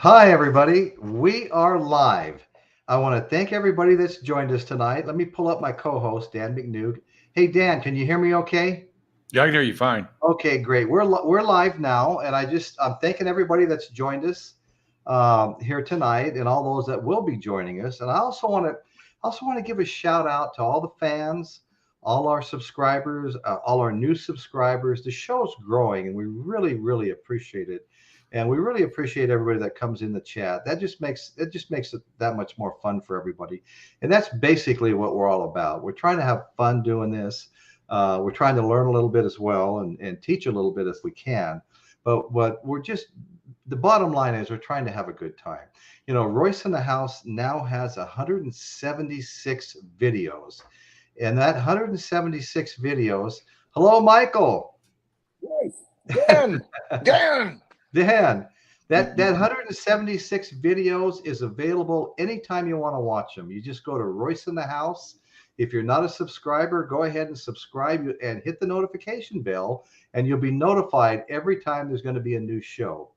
Hi, everybody. We are live. I want to thank everybody that's joined us tonight. Let me pull up my co-host, Dan McNew. Hey, Dan, can you hear me okay? Yeah, I can hear you fine. Okay, great. We're live now, and I'm thanking everybody that's joined us here tonight, and all those that will be joining us. And I also want to give a shout out to all the fans, all our subscribers, all our new subscribers. The show's growing, and we really appreciate it. And we really appreciate everybody that comes in the chat. That just makes it that much more fun for everybody. And that's basically what we're all about. We're trying to have fun doing this. We're trying to learn a little bit as well and teach a little bit if we can. But what we're just the bottom line is we're trying to have a good time. You know, Royce in the House now has 176 videos. And that 176 videos, hello, Michael. Yes, Dan, Dan. Dan, that 176 videos is available anytime you want to watch them. You just go to Royce in the House. If you're not a subscriber, go ahead and subscribe and hit the notification bell, and you'll be notified every time there's going to be a new show.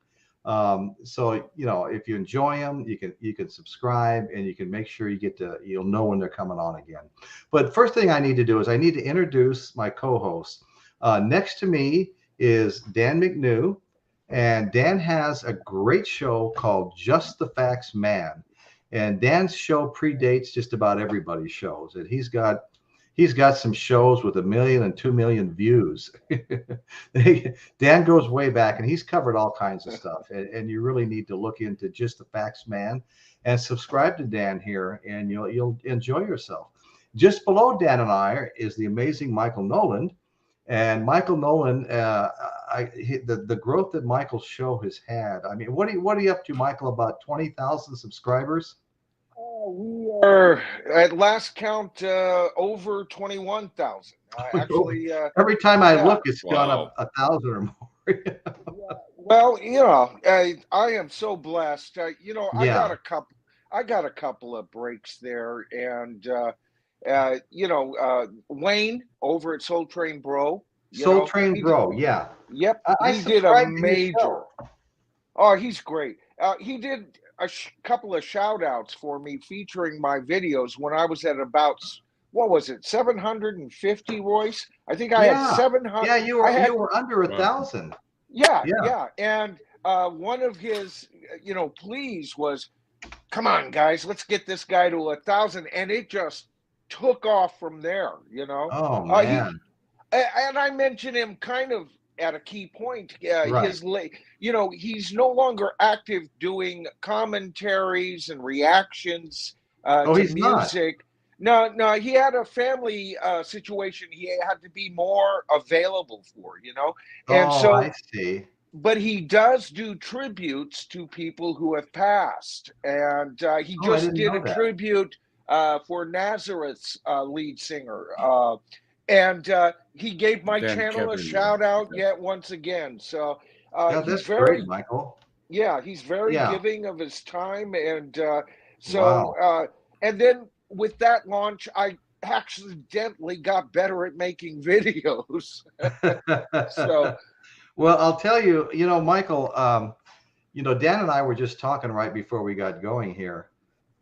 So if you enjoy them, you can subscribe, and you can make sure you'll know when they're coming on again. But first thing I need to do is I need to introduce my co-host. Next to me is Dan McNew. And Dan has a great show called Just the Facts Man. And Dan's show predates just about everybody's shows. And he's got some shows with 1 million and 2 million views. Dan goes way back, and he's covered all kinds of stuff. And you really need to look into Just the Facts Man and subscribe to Dan here, and you'll enjoy yourself. Just below Dan and I is the amazing Michael Nolan. And Michael Nolan, the growth that Michael's show has had. I mean, what are you up to, Michael? About 20,000 subscribers? We are at last count over 21,000. Actually, every time I yeah. look, it's gone up 1,000 or more. Well, I am so blessed. Yeah. I got a couple of breaks there, and Wayne over at Soul Train Bro. Soul Train Bro. Yeah. Yep, I he did a subscribed to his major. show. Oh, he's great. He did a couple of shout outs for me featuring my videos when I was at about, what was it, 750, Royce? I think I had 700. Yeah, you were under 1,000. Yeah. And one of his, pleas was, come on, guys, let's get this guy to 1,000. And it just took off from there, Oh, man. And I mentioned him kind of at a key point. Right. He's no longer active doing commentaries and reactions Oh, to he's not. music. No, he had a family situation he had to be more available for, and Oh, so. I see. But he does do tributes to people who have passed, and he Oh, I just didn't did know a that. tribute for Nazareth's lead singer. And he gave my Dan channel a Kevin. shout out yet once again. So Yeah, he's that's great, Michael. he's very Yeah. giving of his time. And so, Wow. and then with that launch, I accidentally got better at making videos. So, Well, I'll tell you, Michael, Dan and I were just talking right before we got going here.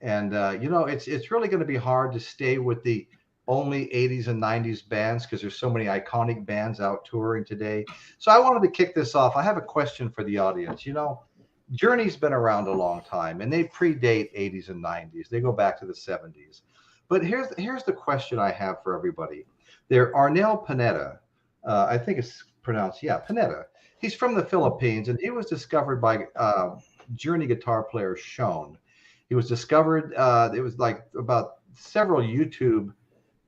And, it's really going to be hard to stay with the only 80s and 90s bands because there's so many iconic bands out touring today. So I wanted to kick this off. I have a question for the audience. Journey's been around a long time, and they predate 80s and 90s. They go back to the 70s. But here's the question I have for everybody. There, Arnel Pineda, I think it's pronounced, Pineda. He's from the Philippines, and he was discovered by Journey guitar player Sean. He was discovered. It was like about several YouTube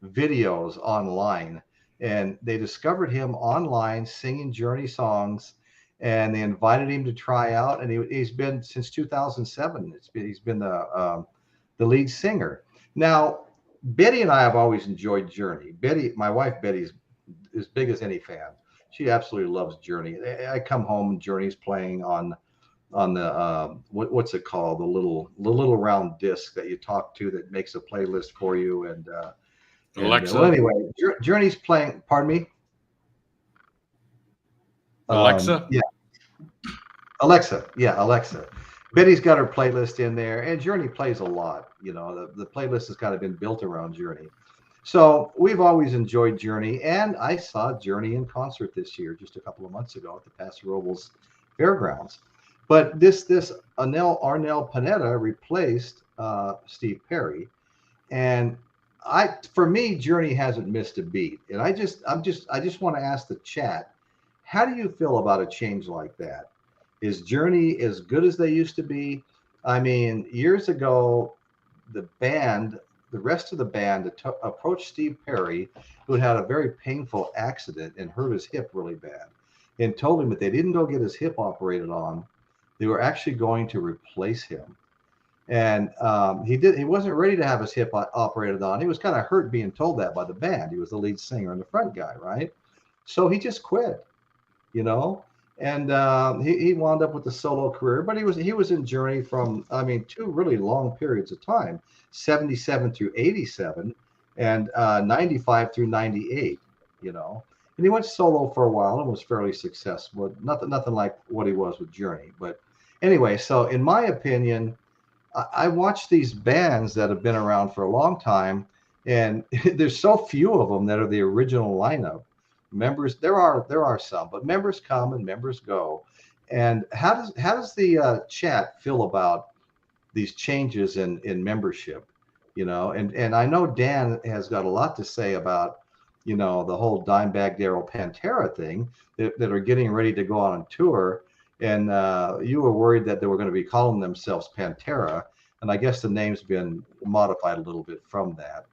videos online, and they discovered him online singing Journey songs, and they invited him to try out, and he's been since 2007. He's been the lead singer. Now, Betty and I have always enjoyed Journey. My wife Betty, is as big as any fan. She absolutely loves Journey. I come home and Journey's playing on the what's it called, the little round disc that you talk to that makes a playlist for you, and Alexa. well, anyway, Journey's playing. Pardon me. Alexa. Yeah, Alexa. Yeah, Alexa. Betty's got her playlist in there, and Journey plays a lot. You know, the playlist has kind of been built around Journey. So we've always enjoyed Journey, and I saw Journey in concert this year, just a couple of months ago at the Paso Robles Fairgrounds. But this Arnel Pineda replaced Steve Perry, and for me, Journey hasn't missed a beat. And I just want to ask the chat, how do you feel about a change like that? Is Journey as good as they used to be? I mean, years ago, the rest of the band approached Steve Perry, who had a very painful accident and hurt his hip really bad, and told him if they didn't go get his hip operated on, they were actually going to replace him. And he wasn't ready to have his hip operated on. He was kind of hurt being told that by the band. He was the lead singer and the front guy, right? So he just quit, you know. And he wound up with a solo career, but he was in Journey from, I mean, 2 really long periods of time, 77 through 87 and 95 through 98, you know. And he went solo for a while and was fairly successful. Nothing like what he was with Journey. But anyway, so in my opinion, I watch these bands that have been around for a long time, and there's so few of them that are the original lineup. Members, there are some, but members come and members go. And how does the chat feel about these changes in membership? You know, and I know Dan has got a lot to say about, you know, the whole Dimebag Darrell Pantera thing that are getting ready to go on tour. And you were worried that they were going to be calling themselves Pantera, and I guess the name's been modified a little bit from that.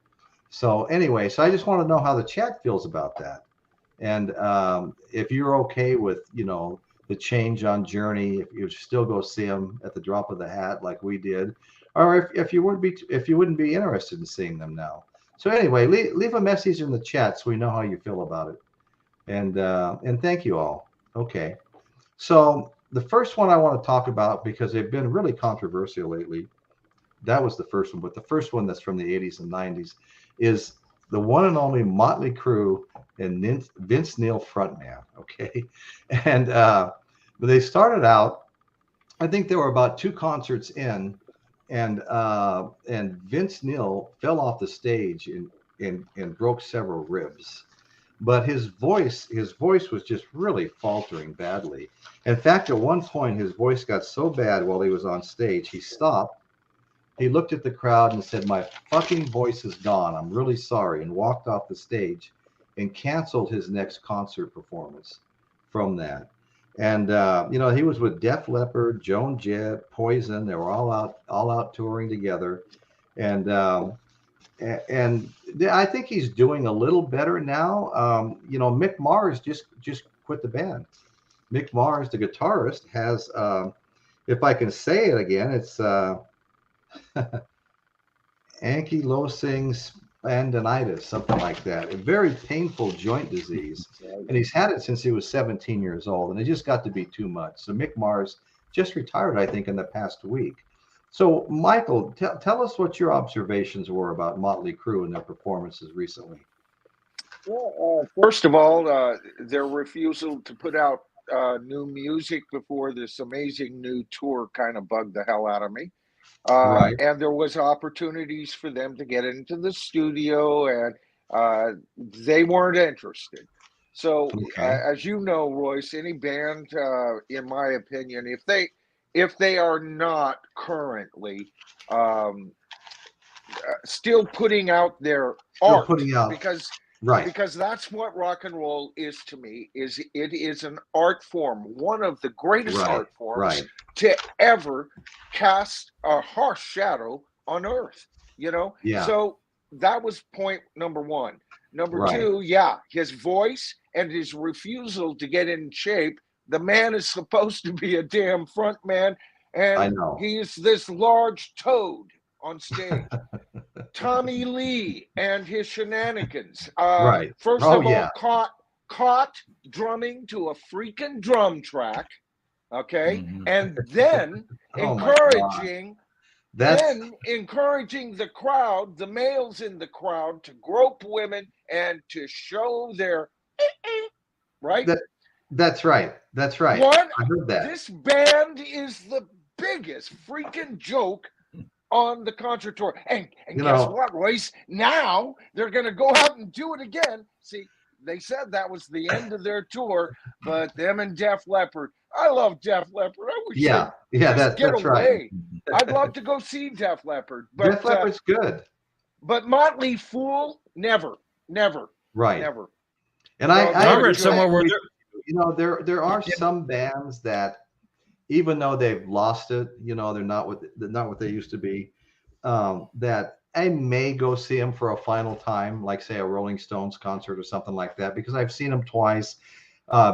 So anyway, so I just want to know how the chat feels about that. And if you're okay with, you know, the change on Journey, if you still go see them at the drop of the hat like we did, or if you wouldn't be interested in seeing them now. So anyway, leave a message in the chat so we know how you feel about it. And thank you all. Okay, so the first one I want to talk about, because they've been really controversial lately. That was the first one, but the first one that's from the 80s and 90s is the one and only Motley Crue and Vince Neil frontman. Okay. And they started out, I think there were about 2 concerts in, and Vince Neil fell off the stage and broke several ribs. But his voice was just really faltering badly. In fact, at one point, his voice got so bad while he was on stage, he stopped. He looked at the crowd and said, "My fucking voice is gone. I'm really sorry," and walked off the stage and canceled his next concert performance from that. And you know, he was with Def Leppard, Joan Jett, Poison. They were all out touring together, and I think he's doing a little better now. You know, Mick Mars just quit the band. Mick Mars, the guitarist, has, if I can say it again, it's ankylosing spondylitis, something like that. A very painful joint disease, and he's had it since he was 17 years old, and it just got to be too much. So Mick Mars just retired, I think, in the past week. So Michael, tell us what your observations were about Motley Crue and their performances recently. Well, first of all, their refusal to put out new music before this amazing new tour kind of bugged the hell out of me. Right. And there was opportunities for them to get into the studio, and they weren't interested. So, as you know, Royce, any band, in my opinion, if they are not currently still putting out their art, because that's what rock and roll is to me. It is an art form, one of the greatest art forms to ever cast a harsh shadow on earth, you know? Yeah. So that was point number 1. Number 2, his voice and his refusal to get in shape. The man is supposed to be a damn front man, and he's this large toad on stage. Tommy Lee and his shenanigans. First of all, caught drumming to a freaking drum track, okay, and then encouraging the crowd, the males in the crowd, to grope women and to show their right. That's right. I heard that. This band is the biggest freaking joke on the concert tour. And You guess know, what, Royce? Now they're going to go out and do it again. See, they said that was the end of their tour, but them and Def Leppard. I love Def Leppard. I wish yeah, they'd yeah, just get that's away. right. I'd love to go see Def Leppard. Def Leppard's good. But Motley Fool, never. Right. Never. And I read somewhere where you know, there are some bands that, even though they've lost it, you know, they're not what they used to be, that I may go see them for a final time, like say a Rolling Stones concert or something like that, because I've seen them twice.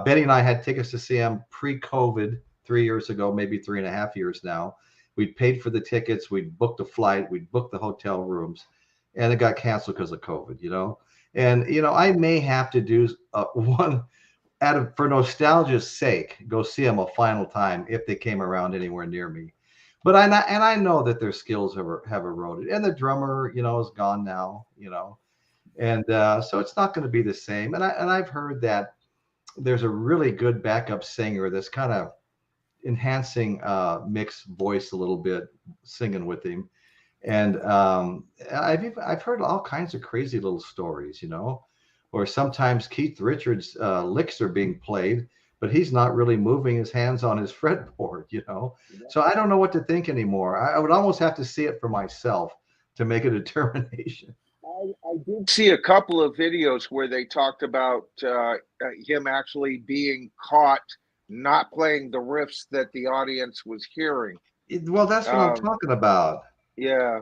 Betty and I had tickets to see them pre-COVID 3 years ago, maybe 3.5 years now. We'd paid for the tickets, we'd booked a flight, we'd booked the hotel rooms, and it got canceled because of COVID, you know. And you know, I may have to do one for nostalgia's sake, go see them a final time if they came around anywhere near me. But I know that their skills have eroded, and the drummer, you know, is gone now, you know, and so it's not going to be the same. And I've heard that there's a really good backup singer that's kind of enhancing Mick's voice a little bit, singing with him. And I've heard all kinds of crazy little stories, you know, or sometimes Keith Richards' licks are being played, but he's not really moving his hands on his fretboard, you know. So I don't know what to think anymore. I would almost have to see it for myself to make a determination. I did see a couple of videos where they talked about him actually being caught not playing the riffs that the audience was hearing. Well, that's what I'm talking about. Yeah.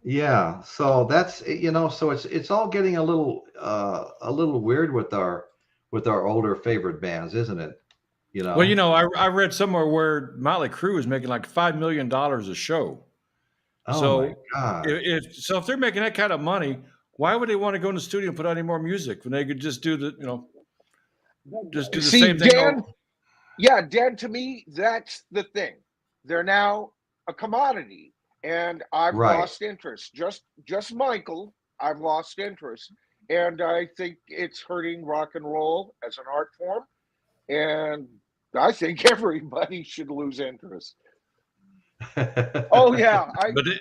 Yeah. So that's, you know, so it's all getting a little weird with our older favorite bands, isn't it? You know. Well, you know, I read somewhere where Motley Crue is making like $5 million a show. Oh so my God. If they're making that kind of money, why would they want to go in the studio and put out any more music when they could just do the, you know, just do the same thing? Dan, yeah, Dan, to me, that's the thing. They're now a commodity, and I've lost interest. Just Michael, I've lost interest, and I think it's hurting rock and roll as an art form, and I think everybody should lose interest. Oh yeah,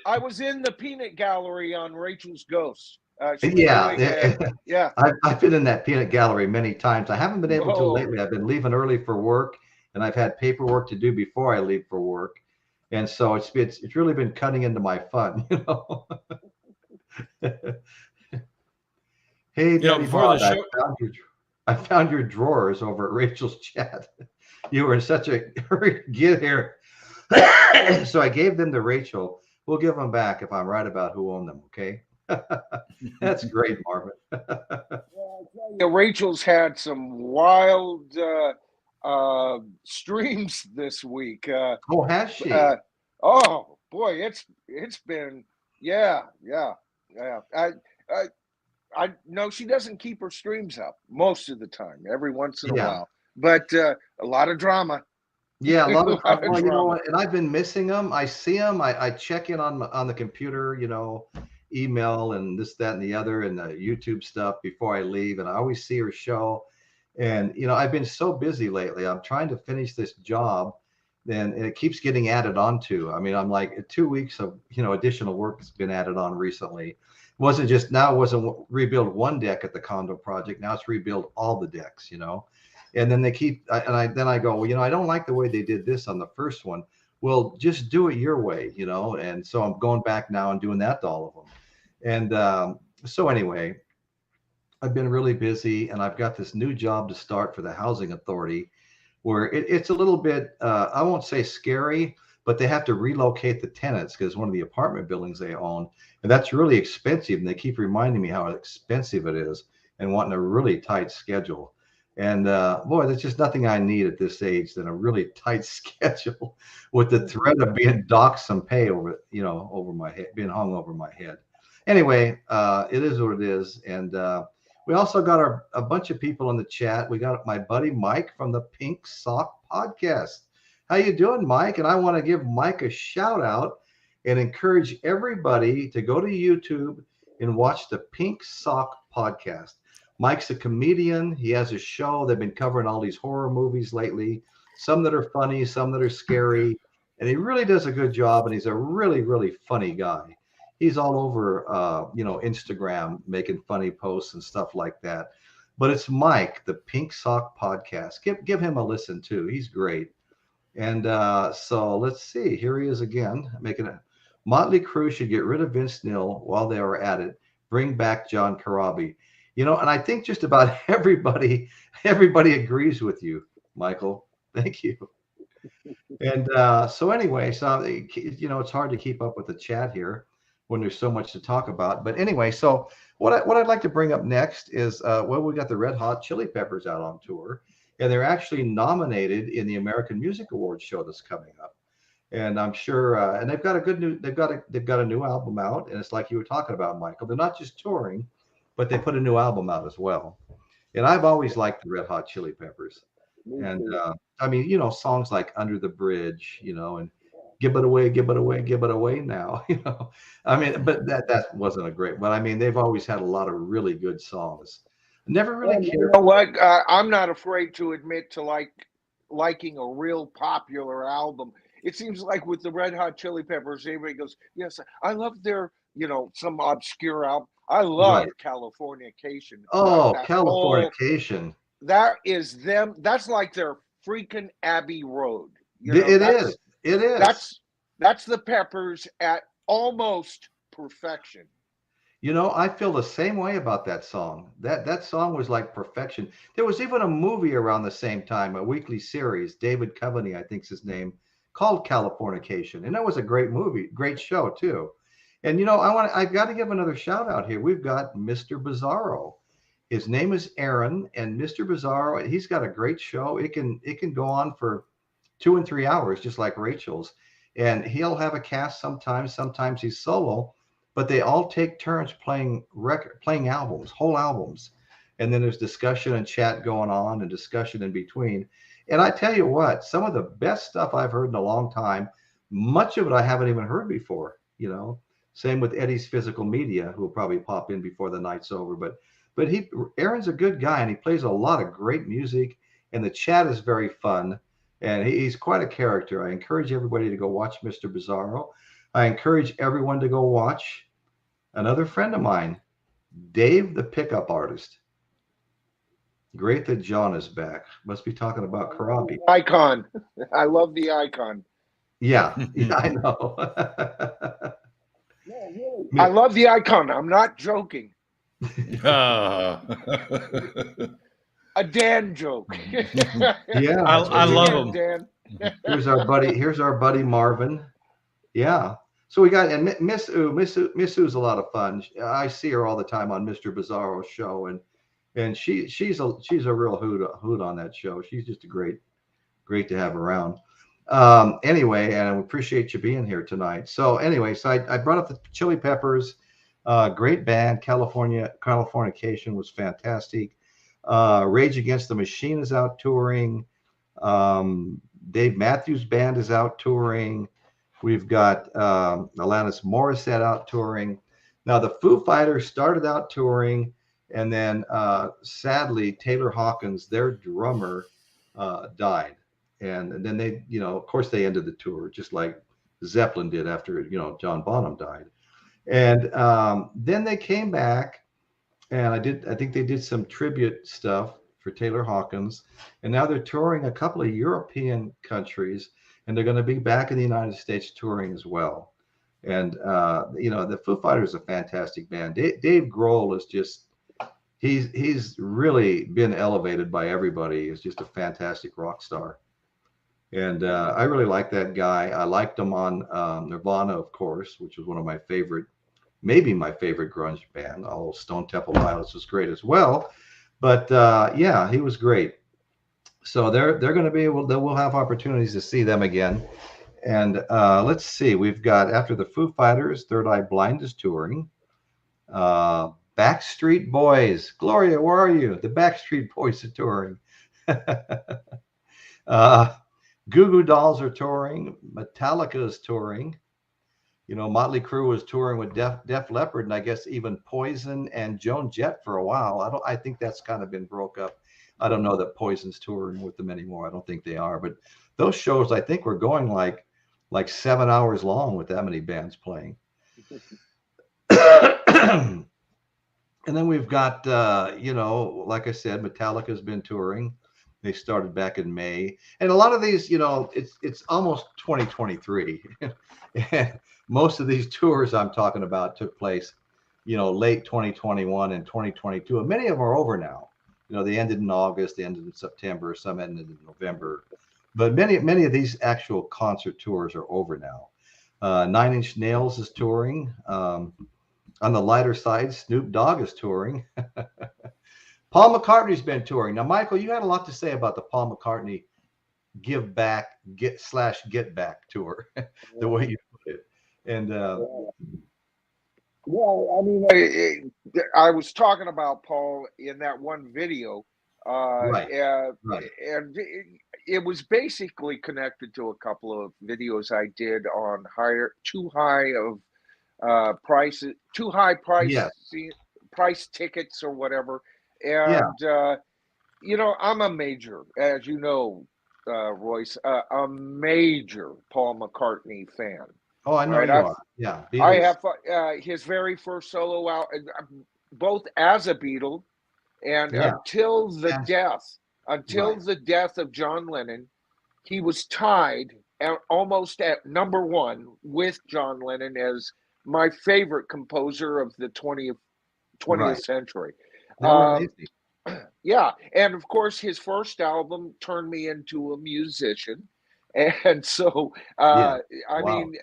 I was in the peanut gallery on Rachel's Ghost. Yeah. I've been in that peanut gallery many times. I haven't been able to lately. I've been leaving early for work, and I've had paperwork to do before I leave for work, and so it's really been cutting into my fun, you know. Hey, you know, before the show, I found your drawers over at Rachel's chat. You were in such a hurry to get here. So I gave them to Rachel. We'll give them back if I'm right about who owned them. Okay. That's great, Marvin. Rachel's had some wild streams this week. Oh, has she? Oh boy, it's been yeah. I know she doesn't keep her streams up most of the time. Every once in a while, but a lot of drama. Yeah, a lot of well, you know, and I've been missing them. I see them. I check in on the computer, you know, email and this, that, and the other, and the YouTube stuff before I leave. And I always see her show. And you know, I've been so busy lately. I'm trying to finish this job, and it keeps getting added onto. I mean, I'm like 2 weeks of, you know, additional work has been added on recently. It wasn't rebuild one deck at the condo project. Now it's rebuild all the decks, you know. And then they keep, then I go, well, you know, I don't like the way they did this on the first one. Well, just do it your way, you know. And so I'm going back now and doing that to all of them. And so anyway, I've been really busy, and I've got this new job to start for the housing authority, where it's a little bit, I won't say scary, but they have to relocate the tenants because one of the apartment buildings they own, and that's really expensive. And they keep reminding me how expensive it is and wanting a really tight schedule. And boy, there's just nothing I need at this age than a really tight schedule with the threat of being docked some pay over my head, being hung over my head. Anyway, it is what it is. And we also got a bunch of people in the chat. We got my buddy Mike from the Pink Sock Podcast. How you doing, Mike? And I want to give Mike a shout out and encourage everybody to go to YouTube and watch the Pink Sock Podcast. Mike's a comedian. He has a show. They've been covering all these horror movies lately, some that are funny, some that are scary. And he really does a good job. And he's a really, really funny guy. He's all over, Instagram, making funny posts and stuff like that. But it's Mike, the Pink Sock Podcast. Give him a listen too. He's great. And so let's see. Here he is again, making it. Motley Crue should get rid of Vince Neil while they are at it. Bring back John Corabi. And I think just about everybody agrees with you, Michael. Thank you. And so anyway, it's hard to keep up with the chat here when there's so much to talk about. But anyway, so what I'd like to bring up next is, we got the Red Hot Chili Peppers out on tour, and they're actually nominated in the American Music Awards show that's coming up. And I'm sure, and they've got a new album out, and it's like you were talking about, Michael. They're not just touring, but they put a new album out as well. And I've always liked the Red Hot Chili Peppers. And I mean, songs like Under the Bridge, and Give It Away, Give It Away, Give It Away Now, I mean, but that wasn't a great, but I mean, they've always had a lot of really good songs. Never really cared. You know what? I'm not afraid to admit to liking a real popular album. It seems like with the Red Hot Chili Peppers, everybody goes, yes, I love their, some obscure album. I love Californication. Oh, Californication. That is them. That's like their freaking Abbey Road. It is. That's the Peppers at almost perfection. I feel the same way about that song. That song was like perfection. There was even a movie around the same time, a weekly series, David Coveney, I think's his name, called Californication. And that was a great movie, great show too. And I've got to give another shout out here. We've got Mr. Bizarro. His name is Aaron, and Mr. Bizarro, he's got a great show. It can go on for 2 and 3 hours, just like Rachel's. And he'll have a cast sometimes he's solo, but they all take turns playing albums, whole albums. And then there's discussion and chat going on and discussion in between. And I tell you what, some of the best stuff I've heard in a long time, much of it I haven't even heard before, Same with Eddie's Physical Media, who will probably pop in before the night's over. But Aaron's a good guy, and he plays a lot of great music, and the chat is very fun, and he's quite a character. I encourage everybody to go watch Mr. Bizarro. I encourage everyone to go watch another friend of mine, Dave the Pickup Artist. Great that John is back. Must be talking about Corabi. Icon. I love the icon. Yeah, I know. I love the icon. I'm not joking. A Dan joke. Yeah, I love him. Dan. Here's our buddy Marvin. Yeah. So we got, and Miss Oo's a lot of fun. I see her all the time on Mr. Bizarro's show, and she's a real hoot on that show. She's just great to have around. Anyway, and I appreciate you being here tonight. So anyway, I brought up the Chili Peppers. Great band. Californication was fantastic. Rage Against the Machine is out touring. Dave Matthews Band is out touring. We've got Alanis Morissette out touring. Now the Foo Fighters started out touring, and then sadly Taylor Hawkins, their drummer, died. And then they, of course they ended the tour just like Zeppelin did after, John Bonham died. And then they came back, and I think they did some tribute stuff for Taylor Hawkins, and now they're touring a couple of European countries, and they're going to be back in the United States touring as well. And the Foo Fighters is a fantastic band. Dave Grohl is just, he's really been elevated by everybody. He's just a fantastic rock star. And I really like that guy. I liked him on Nirvana, of course, which was one of my favorite, maybe my favorite grunge band. Although Stone Temple Pilots was great as well. But yeah, he was great. So they're going to be able, we'll have opportunities to see them again. And let's see, we've got, after the Foo Fighters, Third Eye Blind is touring. Backstreet Boys. Gloria, where are you? The Backstreet Boys are touring. Goo Goo Dolls are touring. Metallica is touring. You know, Motley Crue was touring with Def Leppard, and I guess even Poison and Joan Jett for a while. I think that's kind of been broke up. I don't know that Poison's touring with them anymore. I don't think they are. But those shows, I think, were going like 7 hours long with that many bands playing. And then we've got, you know, like I said, Metallica's been touring. They started back in May, and a lot of these, you know, it's almost 2023. Most of these tours I'm talking about took place, you know, late 2021 and 2022, and many of them are over now. You know, they ended in August, they ended in September, some ended in November, but many of these actual concert tours are over now. 9 Inch Nails is touring. On the lighter side, Snoop Dogg is touring. Paul McCartney's been touring. Now, Michael, you had a lot to say about the Paul McCartney get back tour, the way you put it. And well, I mean, I was talking about Paul in that one video, right. And it was basically connected to a couple of videos I did on too high price Yes. price tickets or whatever. And you know, I'm a major, as you know, Royce, a major Paul McCartney fan. Oh, I know right? you are. Yeah, I Beatles. have his very first solo out, both as a Beatle and until the death of John Lennon, he was tied almost at number one with John Lennon as my favorite composer of the 20th century. Yeah, and of course his first album turned me into a musician, and so I mean,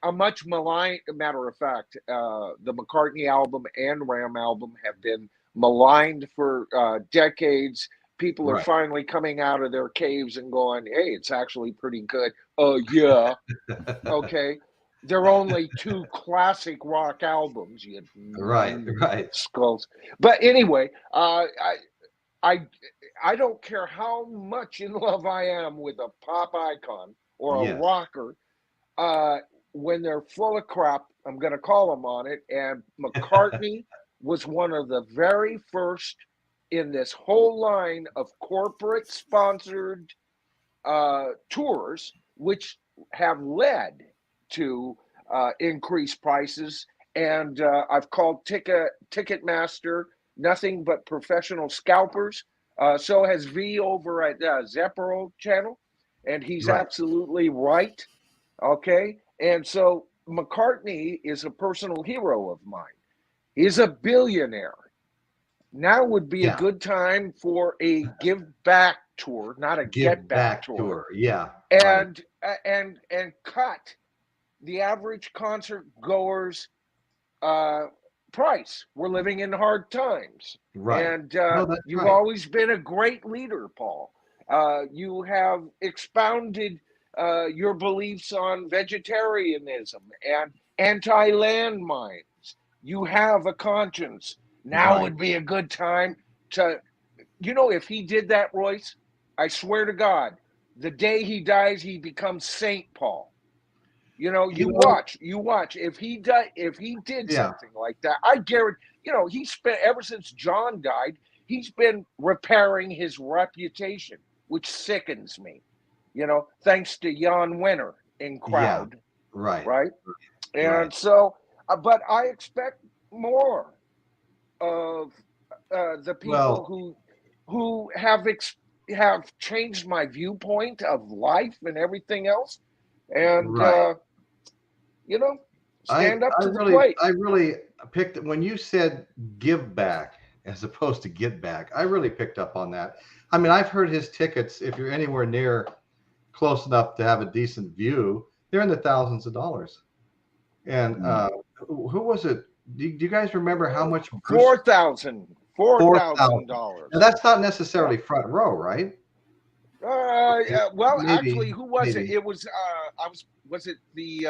a much maligned, matter of fact, the McCartney album and Ram album have been maligned for decades. People are finally coming out of their caves and going, hey, it's actually pretty good. Yeah. Okay. They're only two classic rock albums. Right. Skulls. But anyway, I don't care how much in love I am with a pop icon or a rocker. When they're full of crap, I'm going to call them on it. And McCartney was one of the very first in this whole line of corporate sponsored tours, which have led to increased prices. And I've called Ticketmaster nothing but professional scalpers. So has V over at Zephyr channel. And he's absolutely right. Okay. And so McCartney is a personal hero of mine. He's a billionaire. Now would be a good time for a give back tour, not a get back tour. Yeah. And cut the average concert goer's price. We're living in hard times. Right. And you've always been a great leader, Paul. You have expounded your beliefs on vegetarianism and anti-landmines. You have a conscience. Now would be a good time to, you know, if he did that, Royce, I swear to God, the day he dies, he becomes Saint Paul. You know, you watch. If he did something like that, I guarantee. You know, he spent ever since John died, he's been repairing his reputation, which sickens me. You know, thanks to Jan Wenner in crowd. Yeah, right. And so, but I expect more of the people who have changed my viewpoint of life and everything else, and you know, stand up to the plate. I really picked when you said give back as opposed to get back. I really picked up on that. I mean, I've heard his tickets. If you're anywhere near close enough to have a decent view, they're in the thousands of dollars. And who was it? Do you guys remember how much? $4,000. Now that's not necessarily front row, right? Well, actually, who was it? It was was it the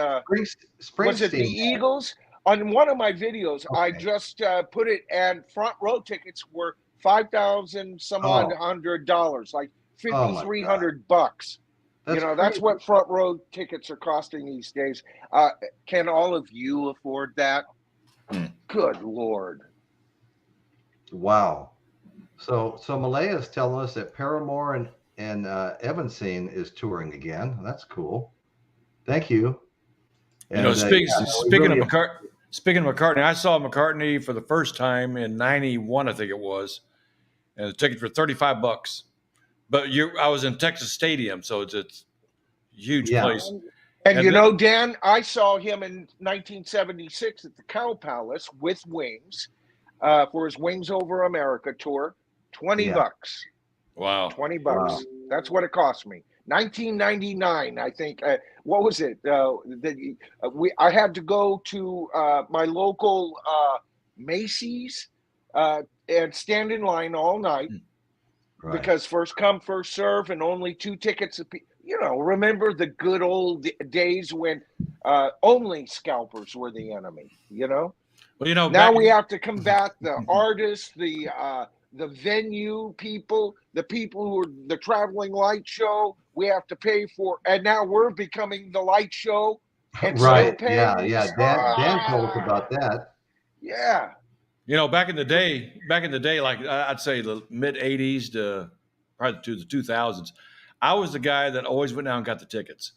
Springsteen? Was it the Eagles? On one of my videos, I just put it, and front row tickets were $5,000 some odd $100, like $5,300. You know, that's crazy. what front row tickets are costing these days. Can all of you afford that? Good Lord. Wow. So Malaya is telling us that Paramore and Evanscene is touring again. That's cool. Thank you. You know, And yeah, we speaking of really, McCartney, I saw McCartney for the first time in '91, I think it was, and the ticket for $35. But I was in Texas Stadium, so it's a huge yeah, place. And And you then, know, Dan, I saw him in 1976 at the Cow Palace with Wings for his Wings Over America tour. 20 yeah, bucks. wow. 20 wow. bucks. That's what it cost me. 1999, I think. What was it? I had to go to my local Macy's and stand in line all night Right. because first come, first serve, and only 2 tickets. You know, remember the good old days when only scalpers were the enemy, you know? Well, you know, Now we have to combat the artists, the venue people, the people who are the traveling light show. We have to pay for, and now we're becoming the light show and still Right. paying Yeah. these. Yeah. Dan told us about that. Yeah. you know, back in the day, like I'd say the mid '80s to probably to the 2000s, I was the guy that always went down and got the tickets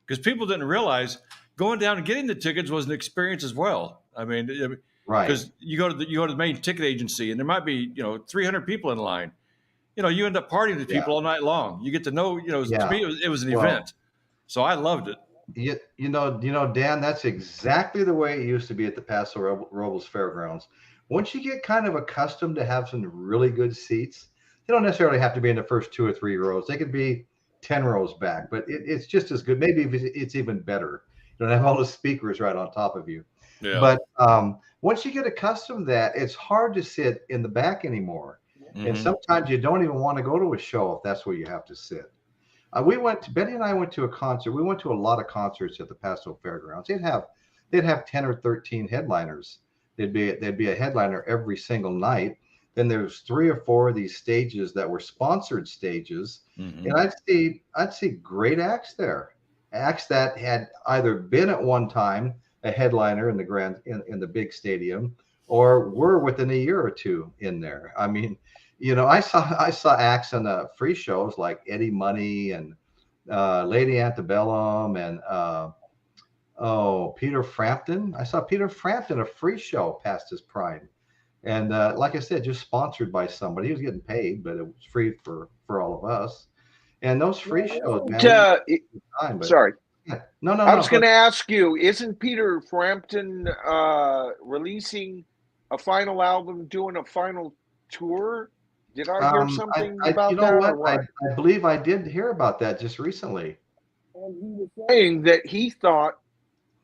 because people didn't realize going down and getting the tickets was an experience as well. I mean, Right. because you go to the main ticket agency and there might be 300 people in line. You know, you end up partying with people all night long. You get to know, Yeah. to me it was an Well, event, so I loved it. You know, Dan, that's exactly the way it used to be at the Paso Robles Fairgrounds. Once you get kind of accustomed to have some really good seats, they don't necessarily have to be in the first 2 or 3 rows. They could be 10 rows back, but it's just as good. Maybe it's even better. You don't have all the speakers right on top of you. Yeah. But once you get accustomed to that, it's hard to sit in the back anymore. And Mhm. sometimes you don't even want to go to a show if that's where you have to sit. Betty and I went to a concert. We went to a lot of concerts at the Paso Fairgrounds. They'd have 10 or 13 headliners. There'd be a headliner every single night. Then there's 3 or 4 of these stages that were sponsored stages. Mhm. And I'd see great acts there. Acts that had either been at one time a headliner in the big stadium or were within a year or two in there. I mean, I saw acts on the free shows like Eddie Money and Lady Antebellum and Peter Frampton. I saw Peter Frampton, a free show past his prime. And like I said, just sponsored by somebody. He was getting paid, but it was free for all of us. And those free shows, man. Sorry. Yeah. No. I was going to ask you, isn't Peter Frampton releasing a final album, doing a final tour? Did I hear something about you know that? what? Or what? I believe I did hear about that just recently. And he was saying that he thought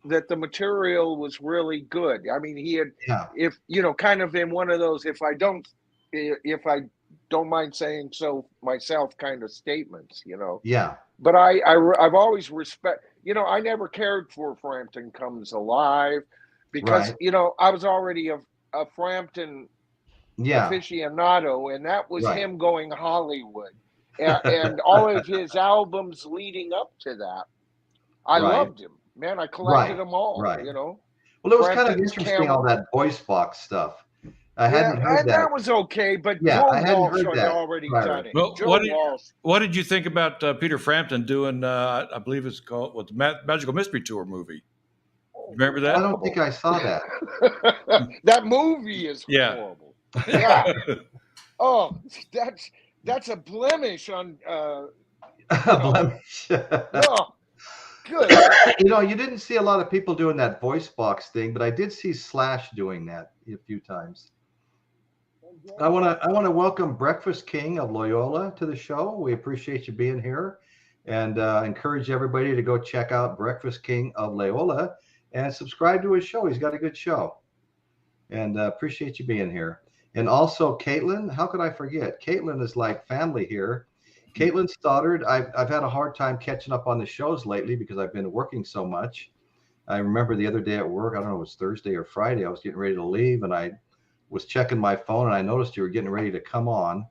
that the material was really good. I mean, he had, if kind of in one of those, if I don't mind saying so myself, kind of statements, Yeah. But I've always I never cared for Frampton Comes Alive because I was already a Frampton aficionado, and that was him going Hollywood, and all of his albums leading up to that. I loved him, man. I collected them all. Well, it was kind of interesting, all that voice box stuff. I hadn't heard that. That was okay, but Joe Walsh had already done it. Well, Joe Walsh. What did you think about Peter Frampton doing? I believe it's called the Magical Mystery Tour movie. Remember that? I don't think I saw that. That movie is horrible. Yeah. Oh, that's a blemish on. A blemish. No. Good. You didn't see a lot of people doing that voice box thing, but I did see Slash doing that a few times. I want to welcome Breakfast King of Loyola to the show. We appreciate you being here, and encourage everybody to go check out Breakfast King of Loyola and subscribe to his show. He's got a good show, and appreciate you being here. And also Caitlin, how could I forget? Caitlin is like family here. Caitlin Stoddard, I've had a hard time catching up on the shows lately because I've been working so much. I remember the other day at work, I don't know, it was Thursday or Friday, I was getting ready to leave and I was checking my phone and I noticed you were getting ready to come on.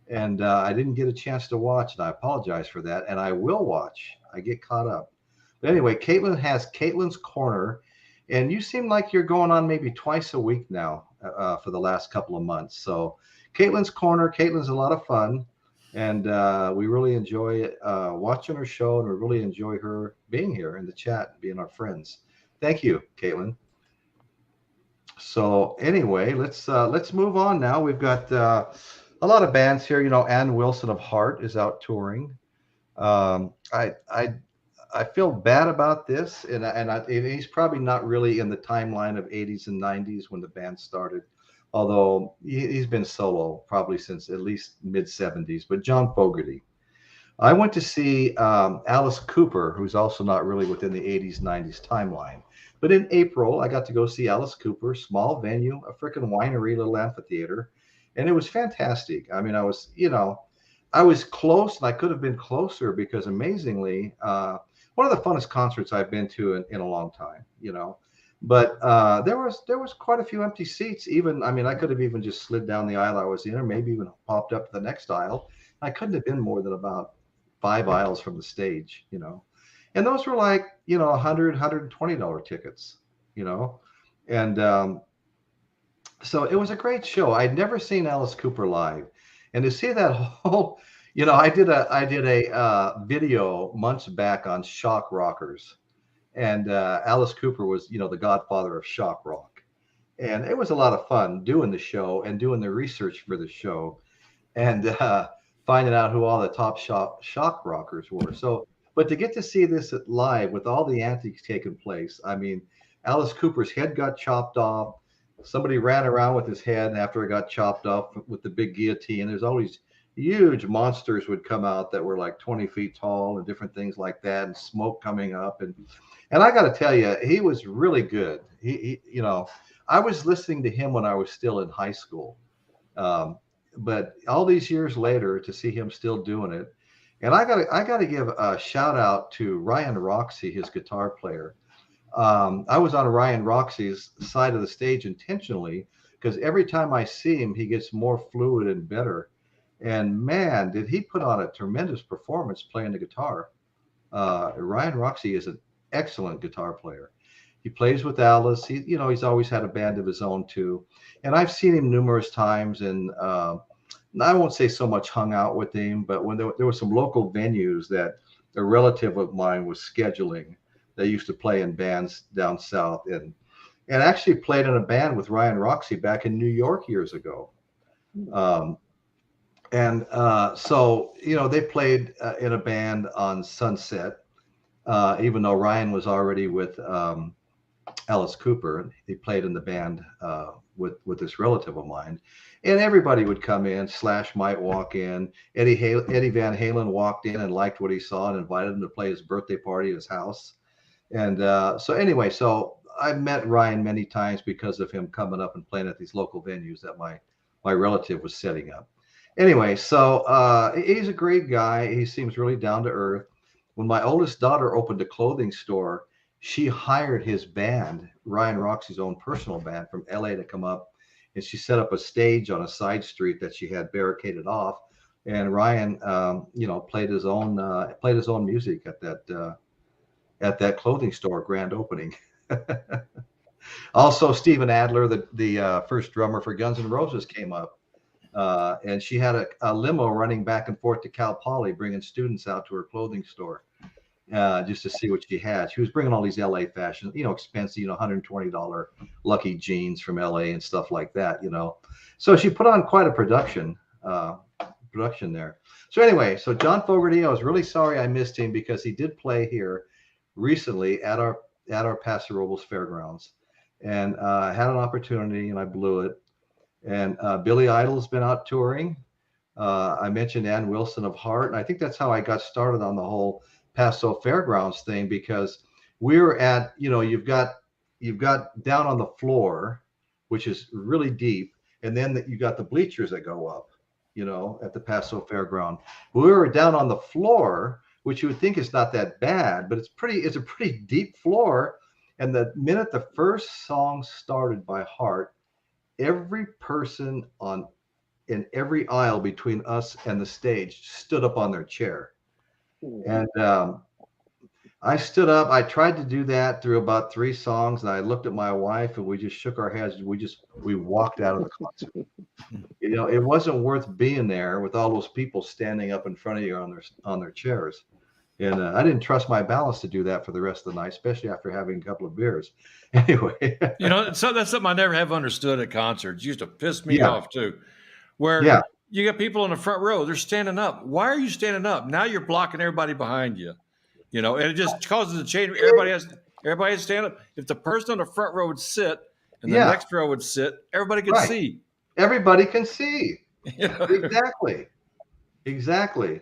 and I didn't get a chance to watch, and I apologize for that. And I will watch. I get caught up. But anyway, Caitlin has Caitlin's Corner, and you seem like you're going on maybe twice a week now for the last couple of months. So Caitlin's Corner, Caitlin's a lot of fun, and we really enjoy watching her show, and we really enjoy her being here in the chat, and being our friends. Thank you, Caitlin. So anyway, let's move on now. We've got a lot of bands here. You know, Ann Wilson of Heart is out touring. I feel bad about this, and he's probably not really in the timeline of 80s and 90s when the band started, although he's been solo probably since at least mid 70s. But John Fogerty. I went to see Alice Cooper, who's also not really within the 80s, 90s timeline. But in April, I got to go see Alice Cooper, small venue, a freaking winery, little amphitheater. And it was fantastic. I mean, I was close, and I could have been closer because amazingly, one of the funnest concerts I've been to in a long time, you know. But there was quite a few empty seats. Even, I mean, I could have even just slid down the aisle I was in, or maybe even popped up to the next aisle. I couldn't have been more than about 5 aisles from the stage, you know. And those were like, you know, $120 tickets, you know. And so it was a great show. I'd never seen Alice Cooper live. And to see that whole, you know, I did a video months back on shock rockers. And Alice Cooper was, you know, the godfather of shock rock. And it was a lot of fun doing the show and doing the research for the show, and finding out who all the top shock rockers were. So, but to get to see this live with all the antics taking place, I mean, Alice Cooper's head got chopped off. Somebody ran around with his head after it got chopped off with the big guillotine. There's always huge monsters would come out that were like 20 feet tall and different things like that, and smoke coming up. And I got to tell you, he was really good. He, you know, I was listening to him when I was still in high school. But all these years later, to see him still doing it, and I gotta give a shout out to Ryan Roxy, his guitar player. I was on Ryan Roxy's side of the stage intentionally because every time I see him, he gets more fluid and better. And man, did he put on a tremendous performance playing the guitar. Ryan Roxy is an excellent guitar player. He plays with Alice. He's always had a band of his own too. And I've seen him numerous times, and I won't say so much hung out with him, but when there were some local venues that a relative of mine was scheduling, they used to play in bands down south, and actually played in a band with Ryan Roxy back in New York years ago. So, you know, they played in a band on Sunset, even though Ryan was already with Alice Cooper. He played in the band with this relative of mine, and everybody would come in. Slash might walk in. Eddie Van Halen walked in and liked what he saw and invited him to play his birthday party at his house. And so anyway, so I met Ryan many times because of him coming up and playing at these local venues that my relative was setting up. Anyway, so he's a great guy. He seems really down to earth. When my oldest daughter opened a clothing store, she hired his band, Ryan Roxy's own personal band, from LA to come up, and she set up a stage on a side street that she had barricaded off. And Ryan, played his own music at that clothing store grand opening. Also, Steven Adler, the first drummer for Guns N' Roses, came up, and she had a limo running back and forth to Cal Poly, bringing students out to her clothing store. Just to see what she had. She was bringing all these LA fashion, expensive, $120 Lucky jeans from LA and stuff like that, So she put on quite a production there. So anyway, so John Fogerty, I was really sorry I missed him because he did play here recently at our Paso Robles Fairgrounds, and had an opportunity and I blew it. And Billy Idol's been out touring. I mentioned Ann Wilson of Heart, and I think that's how I got started on the whole Paso Fairgrounds thing, because we were at, you've got down on the floor, which is really deep, and then you got the bleachers that go up, at the Paso Fairground. We were down on the floor, which you would think is not that bad, but it's a pretty deep floor. And the minute the first song started by Heart, every person on in every aisle between us and the stage stood up on their chair. And I stood up. I tried to do that through about 3 songs, and I looked at my wife, and we just shook our heads. We walked out of the concert. You know, it wasn't worth being there with all those people standing up in front of you on their chairs. And I didn't trust my balance to do that for the rest of the night, especially after having a couple of beers. Anyway, You know, so that's something I never have understood at concerts. It used to piss me off too, where you got people in the front row, they're standing up. Why are you standing up? Now you're blocking everybody behind you. You know, and it just causes a change. Everybody has to stand up. If the person on the front row would sit and the next row would sit, everybody could see. Everybody can see. You know? Exactly.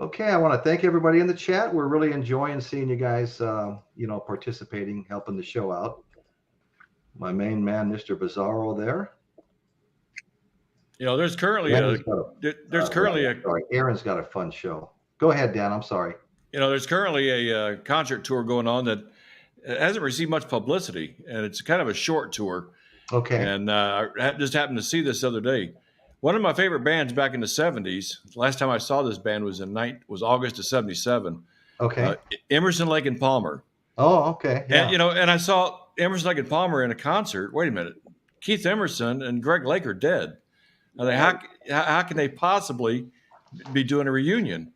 Okay, I want to thank everybody in the chat. We're really enjoying seeing you guys, you know, participating, helping the show out. My main man, Mr. Bizarro, there. You know, there's currently Aaron's got a fun show. Go ahead, Dan. I'm sorry. You know, there's currently a concert tour going on that hasn't received much publicity, and it's kind of a short tour. Okay. And I just happened to see this the other day. One of my favorite bands back in the 70s, last time I saw this band was August of 77. Okay. Emerson, Lake and Palmer. Oh, okay. Yeah. And, you know, and I saw Emerson, Lake and Palmer in a concert. Wait a minute. Keith Emerson and Greg Lake are dead. How can they possibly be doing a reunion?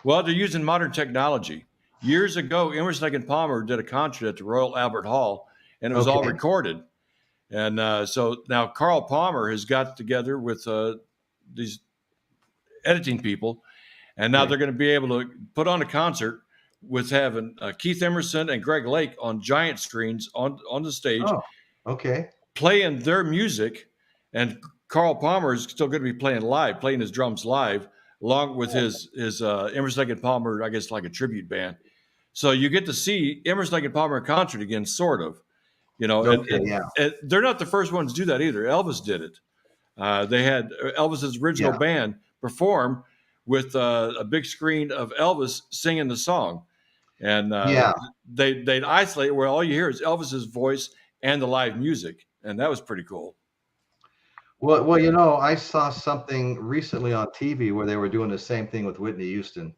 Well, they're using modern technology. Years ago, Emerson, Lake and Palmer did a concert at the Royal Albert Hall, and it was all recorded. And so now Carl Palmer has got together with these editing people, and now they're going to be able to put on a concert with having Keith Emerson and Greg Lake on giant screens on the stage. Oh, okay. Playing their music, and Carl Palmer is still going to be playing his drums live, along with his Emerson, Lake and Palmer, I guess like a tribute band. So you get to see Emerson, Lake and Palmer in concert again, sort of. You know, and they're not the first ones to do that either. Elvis did it. They had Elvis's original band perform with a big screen of Elvis singing the song. And they'd isolate where all you hear is Elvis's voice and the live music. And that was pretty cool. Well, you know, I saw something recently on TV where they were doing the same thing with Whitney Houston.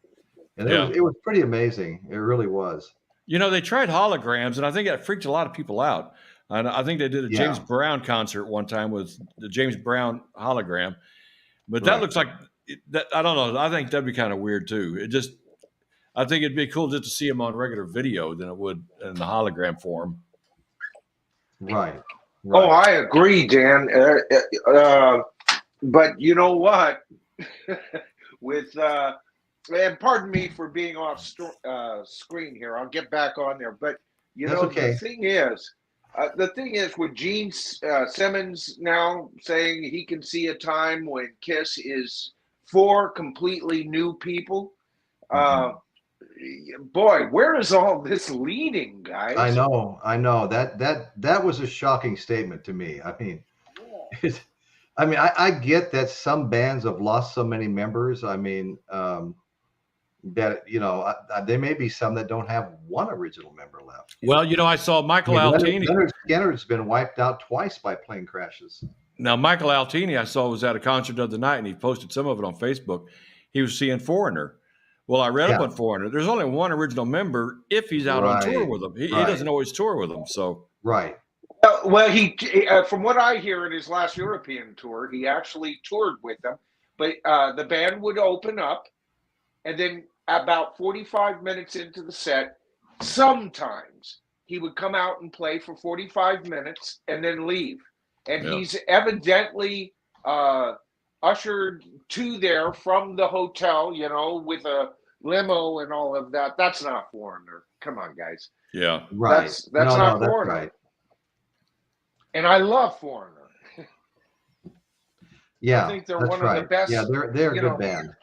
And it was pretty amazing. It really was. You know, they tried holograms, and I think that freaked a lot of people out. And I think they did a James Brown concert one time with the James Brown hologram. But that looks like that. I don't know. I think that'd be kind of weird too. I think it'd be cool just to see him on regular video than it would in the hologram form. Right. Oh, I agree, Dan. But you know what? With and pardon me for being off screen here. I'll get back on there. But you know, the thing is with Gene Simmons now saying he can see a time when Kiss is 4 completely new people. Boy, where is all this leading, guys? I know. That was a shocking statement to me. I mean, I get that some bands have lost so many members. I mean, that, you know, there may be some that don't have one original member left. Well, you know, I saw Michael Altini. Leonard Skinner's been wiped out twice by plane crashes. Now, Michael Altini, I saw, was at a concert the other night, and he posted some of it on Facebook. He was seeing Foreigner. Well, I read up on Foreigner. There's only one original member if he's out on tour with them. He doesn't always tour with them. So well, he from what I hear in his last European tour, he actually toured with them. But the band would open up, and then about 45 minutes into the set, sometimes he would come out and play for 45 minutes and then leave. And he's evidently ushered to there from the hotel, you know, with a limo and all of that. That's not Foreigner. Come on, guys. Yeah. Right. That's not Foreigner. Right. And I love Foreigner. Yeah. I think they're one of the best. Yeah, they're a good band.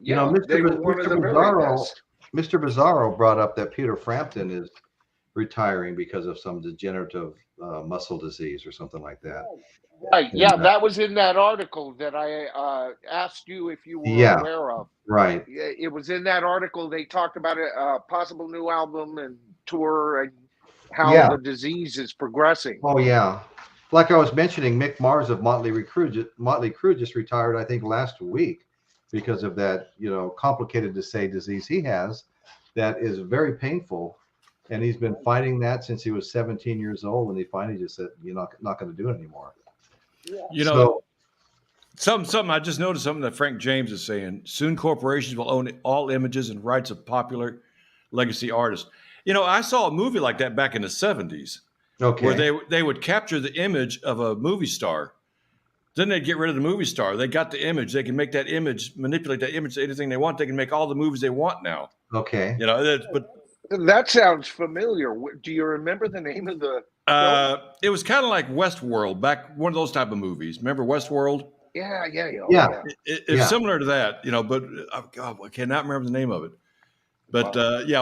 You know, Mr. Bizarro brought up that Peter Frampton is retiring because of some degenerative muscle disease or something like that. Right. Yeah, that was in that article that I asked you if you were aware of. Right. It was in that article. They talked about a possible new album and tour and how the disease is progressing. Oh, yeah. like I was mentioning, Mick Mars of Motley Crue just retired, I think, last week because of that, complicated to say disease he has that is very painful. And he's been fighting that since he was 17 years old. And he finally just said, you're not going to do it anymore. Something I just noticed something that Frank James is saying. Soon corporations will own all images and rights of popular legacy artists. I saw a movie like that back in the 70s. Okay. Where they would capture the image of a movie star. Then they'd get rid of the movie star. They got the image. They can make that image, manipulate that image to anything they want. They can make all the movies they want now. Okay. But that sounds familiar. Do you remember the name of the it was kind of like Westworld, back one of those type of movies. Remember Westworld? Yeah. It's similar to that, but God, I cannot remember the name of it. But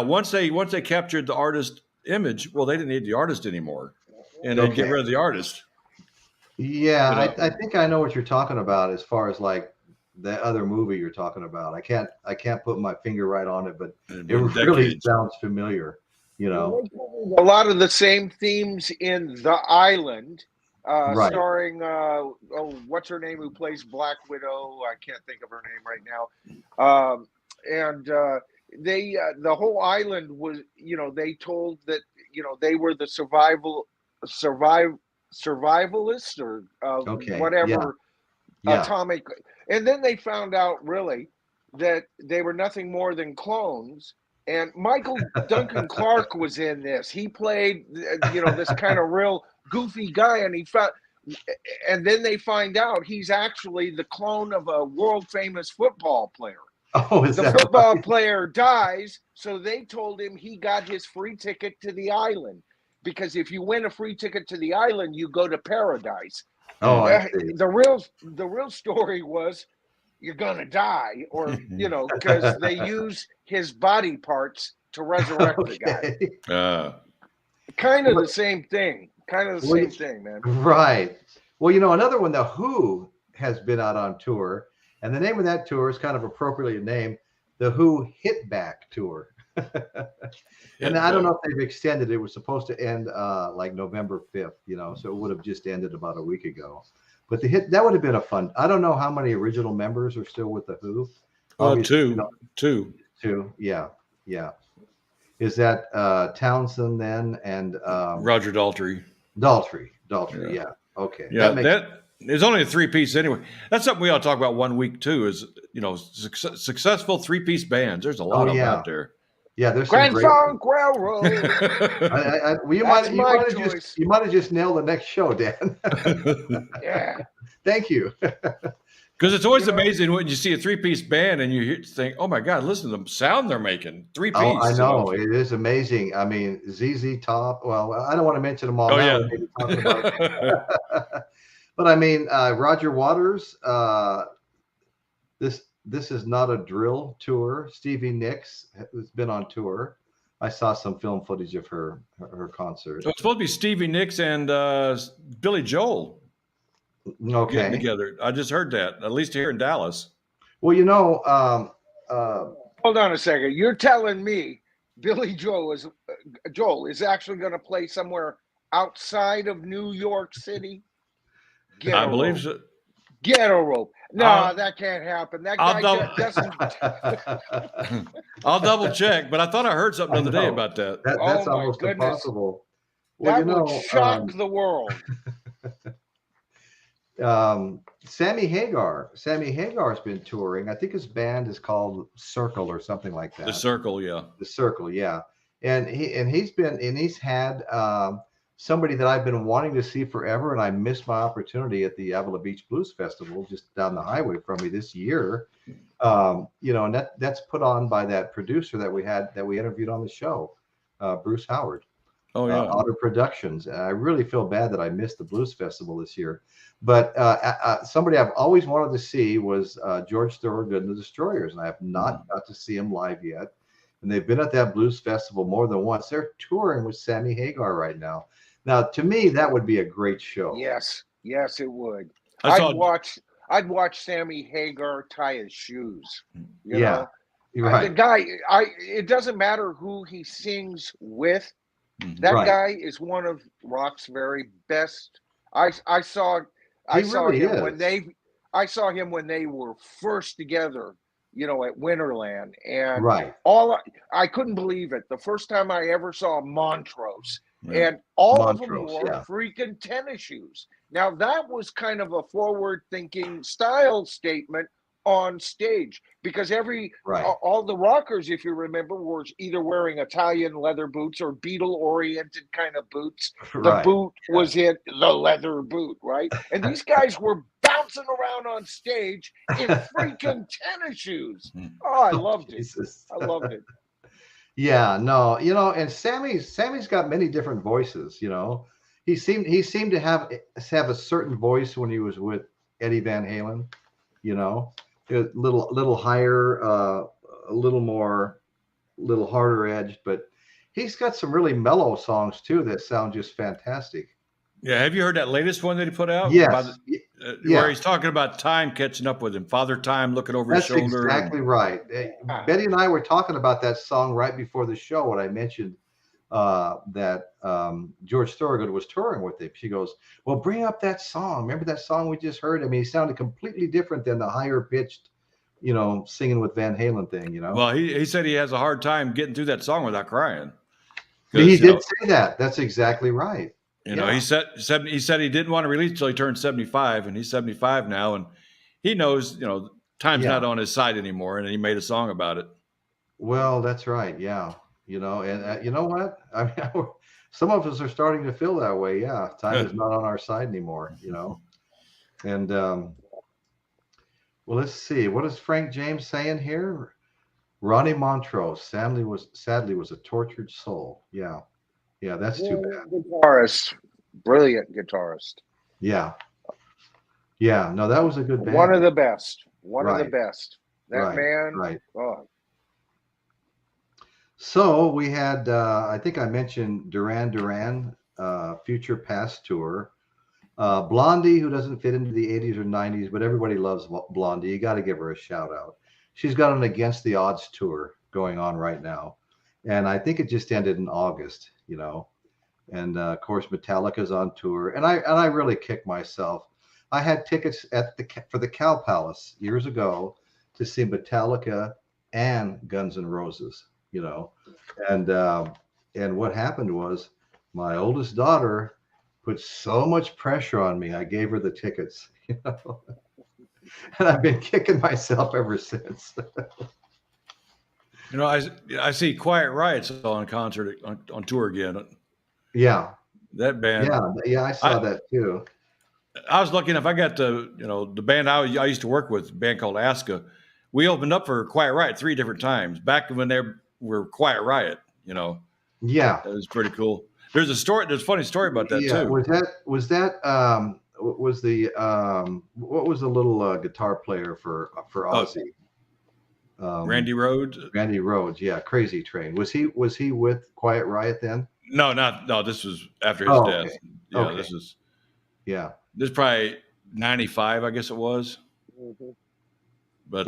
once they captured the artist image, well, they didn't need the artist anymore, and they get rid of the artist. Yeah, I think I know what you're talking about as far as like the other movie you're talking about. I can't put my finger right on it, but it really sounds familiar. A lot of the same themes in The Island, right. Starring what's her name who plays Black Widow? I can't think of her name right now. They the whole island was, they told that, they were the survivalists or whatever atomic. And then they found out really that they were nothing more than clones. And Michael Duncan Clark was in this. He played, this kind of real goofy guy, and then they find out he's actually the clone of a world famous football player. Oh, the football player dies, so they told him he got his free ticket to the island, because if you win a free ticket to the island, you go to paradise. Oh, I see. The real story was you're gonna die, or because they use his body parts to resurrect the guy. Kind of the same thing. Same thing, man. Right. Well, another one, The Who has been out on tour. And the name of that tour is kind of appropriately named the Who Hit Back Tour. And I don't know if they've extended it. It was supposed to end like November 5th, so it would have just ended about a week ago. But that would have been a fun. I don't know how many original members are still with the Who. Two. Yeah. Is that Townsend then and Roger Daltrey? Daltrey. Yeah. Okay. Yeah. There's only a 3-piece anyway. That's something we ought to talk about one week too. Is successful 3-piece bands. There's a lot of them out there. Yeah, there's Grand Funk Railroad. You might have just nailed the next show, Dan. Yeah. Thank you. Because it's always amazing when you see a 3-piece band and you think, "Oh my God, listen to the sound they're making." 3-piece. Oh, I know, it is amazing. I mean, ZZ Top. Well, I don't want to mention them all. Now. Maybe talk about but I mean, Roger Waters. This is not a drill tour. Stevie Nicks has been on tour. I saw some film footage of her concert. So it's supposed to be Stevie Nicks and Billy Joel. Okay. Getting together. I just heard that, at least here in Dallas. Well, hold on a second. You're telling me Billy Joel is actually going to play somewhere outside of New York City? I believe so. Get a rope. No, that can't happen. That guy doesn't. I'll double check, but I thought I heard something the other day about that. That's almost impossible. Well, that would shock the world. Sammy Hagar's been touring. I think his band is called Circle or something like that. The Circle, yeah. The Circle, yeah. And he's had somebody that I've been wanting to see forever, and I missed my opportunity at the Avila Beach Blues Festival just down the highway from me this year. And that's put on by that producer that we interviewed on the show, Bruce Howard. Oh yeah, Otter Productions. I really feel bad that I missed the Blues Festival this year. But somebody I've always wanted to see was George Thorogood and the Destroyers, and I have not got to see him live yet. And they've been at that Blues Festival more than once. They're touring with Sammy Hagar right now. Now, to me, that would be a great show. Yes, it would. I'd watch Sammy Hagar tie his shoes. You know? Right. The guy. It doesn't matter who he sings with. That guy is one of rock's very best I saw He really him when is. when they were first together, at Winterland, and Right. I couldn't believe it. The first time I ever saw Montrose, Yeah. and all of them Montrose, wore yeah. freaking tennis shoes. Now that was kind of a forward-thinking style statement on stage, because Right. all the rockers, if you remember, were either wearing Italian leather boots or Beatle-oriented kind of boots. The Right. boot was in the leather boot, right? And these guys were bouncing around on stage in freaking tennis shoes. Oh, I loved it. Jesus. I loved it. Yeah, no, and Sammy's got many different voices, He seemed to have a certain voice when he was with Eddie Van Halen, a little higher, a little harder edged, but he's got some really mellow songs too that sound just fantastic. Yeah, have you heard that latest one that he put out? Yes. Where he's talking about time catching up with him, Father Time looking over his shoulder. That's exactly right. Betty and I were talking about that song right before the show when I mentioned that George Thorogood was touring with him. She goes, well, bring up that song. Remember that song we just heard? I mean, he sounded completely different than the higher pitched, singing with Van Halen thing, Well, he said he has a hard time getting through that song without crying. He did say that. That's exactly right. He said he didn't want to release until he turned 75, and he's 75 now, and he knows, time's not on his side anymore, and he made a song about it. Well, that's right. Yeah. And you know what? I mean, some of us are starting to feel that way. Yeah. Time is not on our side anymore, And, well, let's see. What is Frank James saying here? Ronnie Montrose sadly was a tortured soul. Yeah. Yeah, that's too bad. Guitarist, brilliant guitarist. Yeah. Yeah. No, that was a good band. One of the best. Of the best. That man. Right. Oh. So we had, I think I mentioned Duran Duran, Future Past Tour. Blondie, who doesn't fit into the 80s or 90s, but everybody loves Blondie. You got to give her a shout out. She's got an Against the Odds tour going on right now. And I think it just ended in August, And of course, Metallica's on tour. And I really kick myself. I had tickets for the Cow Palace years ago to see Metallica and Guns N' Roses, And what happened was my oldest daughter put so much pressure on me. I gave her the tickets, And I've been kicking myself ever since. I see Quiet Riot's on concert on tour again. Yeah. That band. Yeah, I saw that too. I was lucky enough. I got the band I used to work with, a band called Aska. We opened up for Quiet Riot 3 different times back when they were Quiet Riot. Yeah, it was pretty cool. There's a funny story about that too. What was the little guitar player for Ozzy? Randy Rhoads. Randy Rhoads, yeah, Crazy Train. Was he with Quiet Riot then? No, this was after his death. Okay. Yeah, okay. This is probably 95, I guess it was. Mm-hmm. But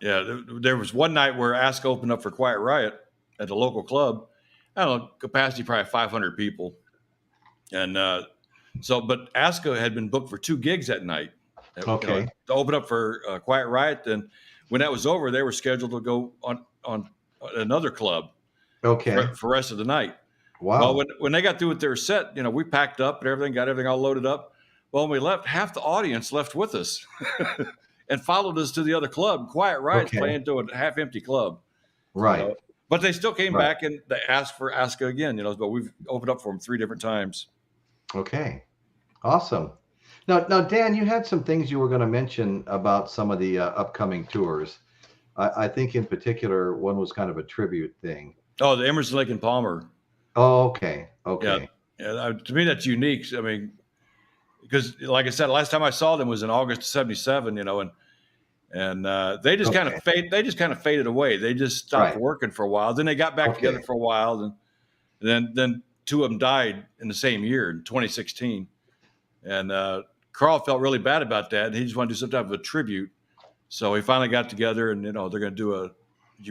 there was one night where Aska opened up for Quiet Riot at the local club. I don't know, capacity probably 500 people. And but Aska had been booked for 2 gigs that night. Okay. To open up for Quiet Riot. And when that was over, they were scheduled to go on another club. Okay. For the rest of the night. Wow. Well, when they got through with their set, we packed up and everything, got everything all loaded up. Well, when we left, half the audience left with us and followed us to the other club. Quiet Riot's playing to a half-empty club. Right. But they still came back and they asked for Aska again, but we've opened up for them 3 different times. Okay. Awesome. Now, Dan, you had some things you were going to mention about some of the upcoming tours. I think in particular, one was kind of a tribute thing. Oh, the Emerson, Lake and Palmer. Oh, okay. Okay. Yeah. To me, that's unique. I mean, because like I said, last time I saw them was in August of '77, and they just kind of faded away. They just stopped working for a while. Then they got back together for a while, and then 2 of them died in the same year in 2016. And Carl felt really bad about that. And he just wanted to do some type of a tribute. So we finally got together, and they're going to do a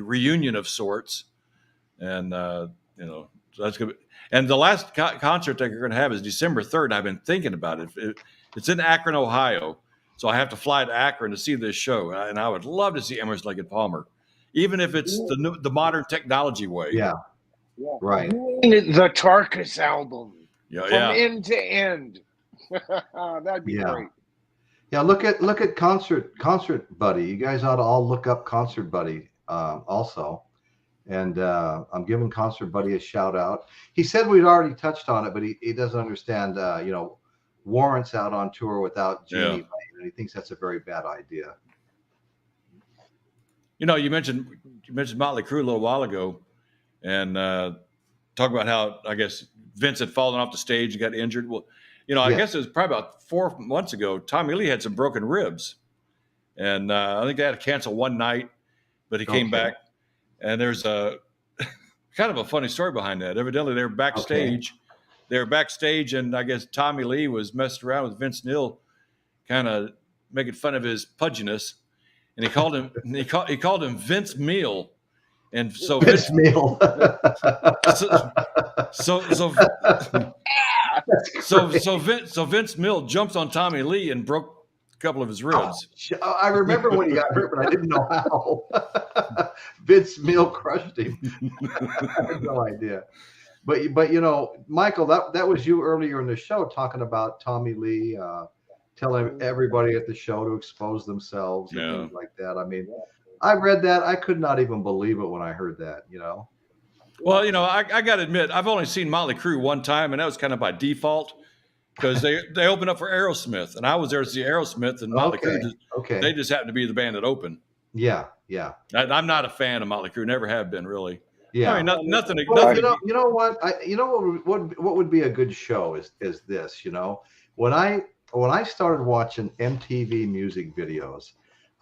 reunion of sorts. And So that's good. And the last concert that you're going to have is December 3rd. I've been thinking about it. It's in Akron, Ohio. So I have to fly to Akron to see this show. And I would love to see Emerson, Lake and Palmer, even if it's the modern technology way. Yeah. Right. The Tarkus album. From end to end. That'd be great. Yeah, look at Concert Buddy. You guys ought to all look up Concert Buddy also. And I'm giving Concert Buddy a shout out. He said we'd already touched on it, but he doesn't understand, Warrant's out on tour without Jeannie, and he thinks that's a very bad idea. You mentioned Motley Crue a little while ago, and talk about how, I guess, Vince had fallen off the stage and got injured. Well, I guess it was probably about 4 months ago, Tommy Lee had some broken ribs. And I think they had to cancel one night, but he came back. And there's a kind of a funny story behind that. Evidently, they were backstage. They were backstage, and I guess Tommy Lee was messing around with Vince Neil, kind of making fun of his pudginess. And he called him Vince Meal. And so Vince Meal. So Vince Mill jumps on Tommy Lee and broke a couple of his ribs. I remember when he got hurt, but I didn't know how. Vince Mill crushed him. I had no idea. But Michael, that was you earlier in the show talking about Tommy Lee telling everybody at the show to expose themselves and things like that. I mean, I read that. I could not even believe it when I heard that, Well, I got to admit, I've only seen Motley Crue one time, and that was kind of by default because they opened up for Aerosmith, and I was there to see Aerosmith, and Motley Crue, they just happened to be the band that opened. Yeah. I'm not a fan of Motley Crue, never have been really. Yeah. I mean, nothing. Well, you know what? What would be a good show is this. When I started watching MTV music videos,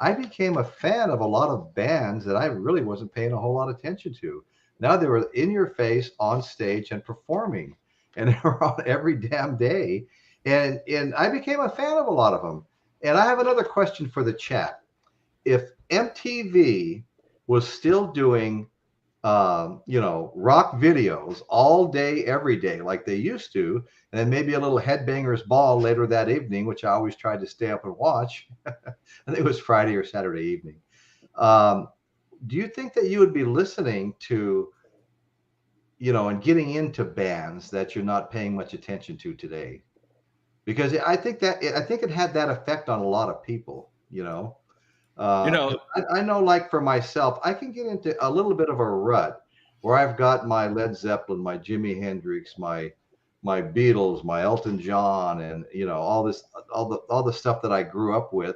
I became a fan of a lot of bands that I really wasn't paying a whole lot of attention to. Now they were in your face on stage and performing, and they were on every damn day. And I became a fan of a lot of them. And I have another question for the chat. If MTV was still doing, rock videos all day, every day, like they used to, and then maybe a little Headbangers Ball later that evening, which I always tried to stay up and watch. I think it was Friday or Saturday evening. Do you think that you would be listening to, and getting into bands that you're not paying much attention to today? Because I think it had that effect on a lot of people, I know, like for myself, I can get into a little bit of a rut where I've got my Led Zeppelin, my Jimi Hendrix, my Beatles, my Elton John, and all the stuff that I grew up with,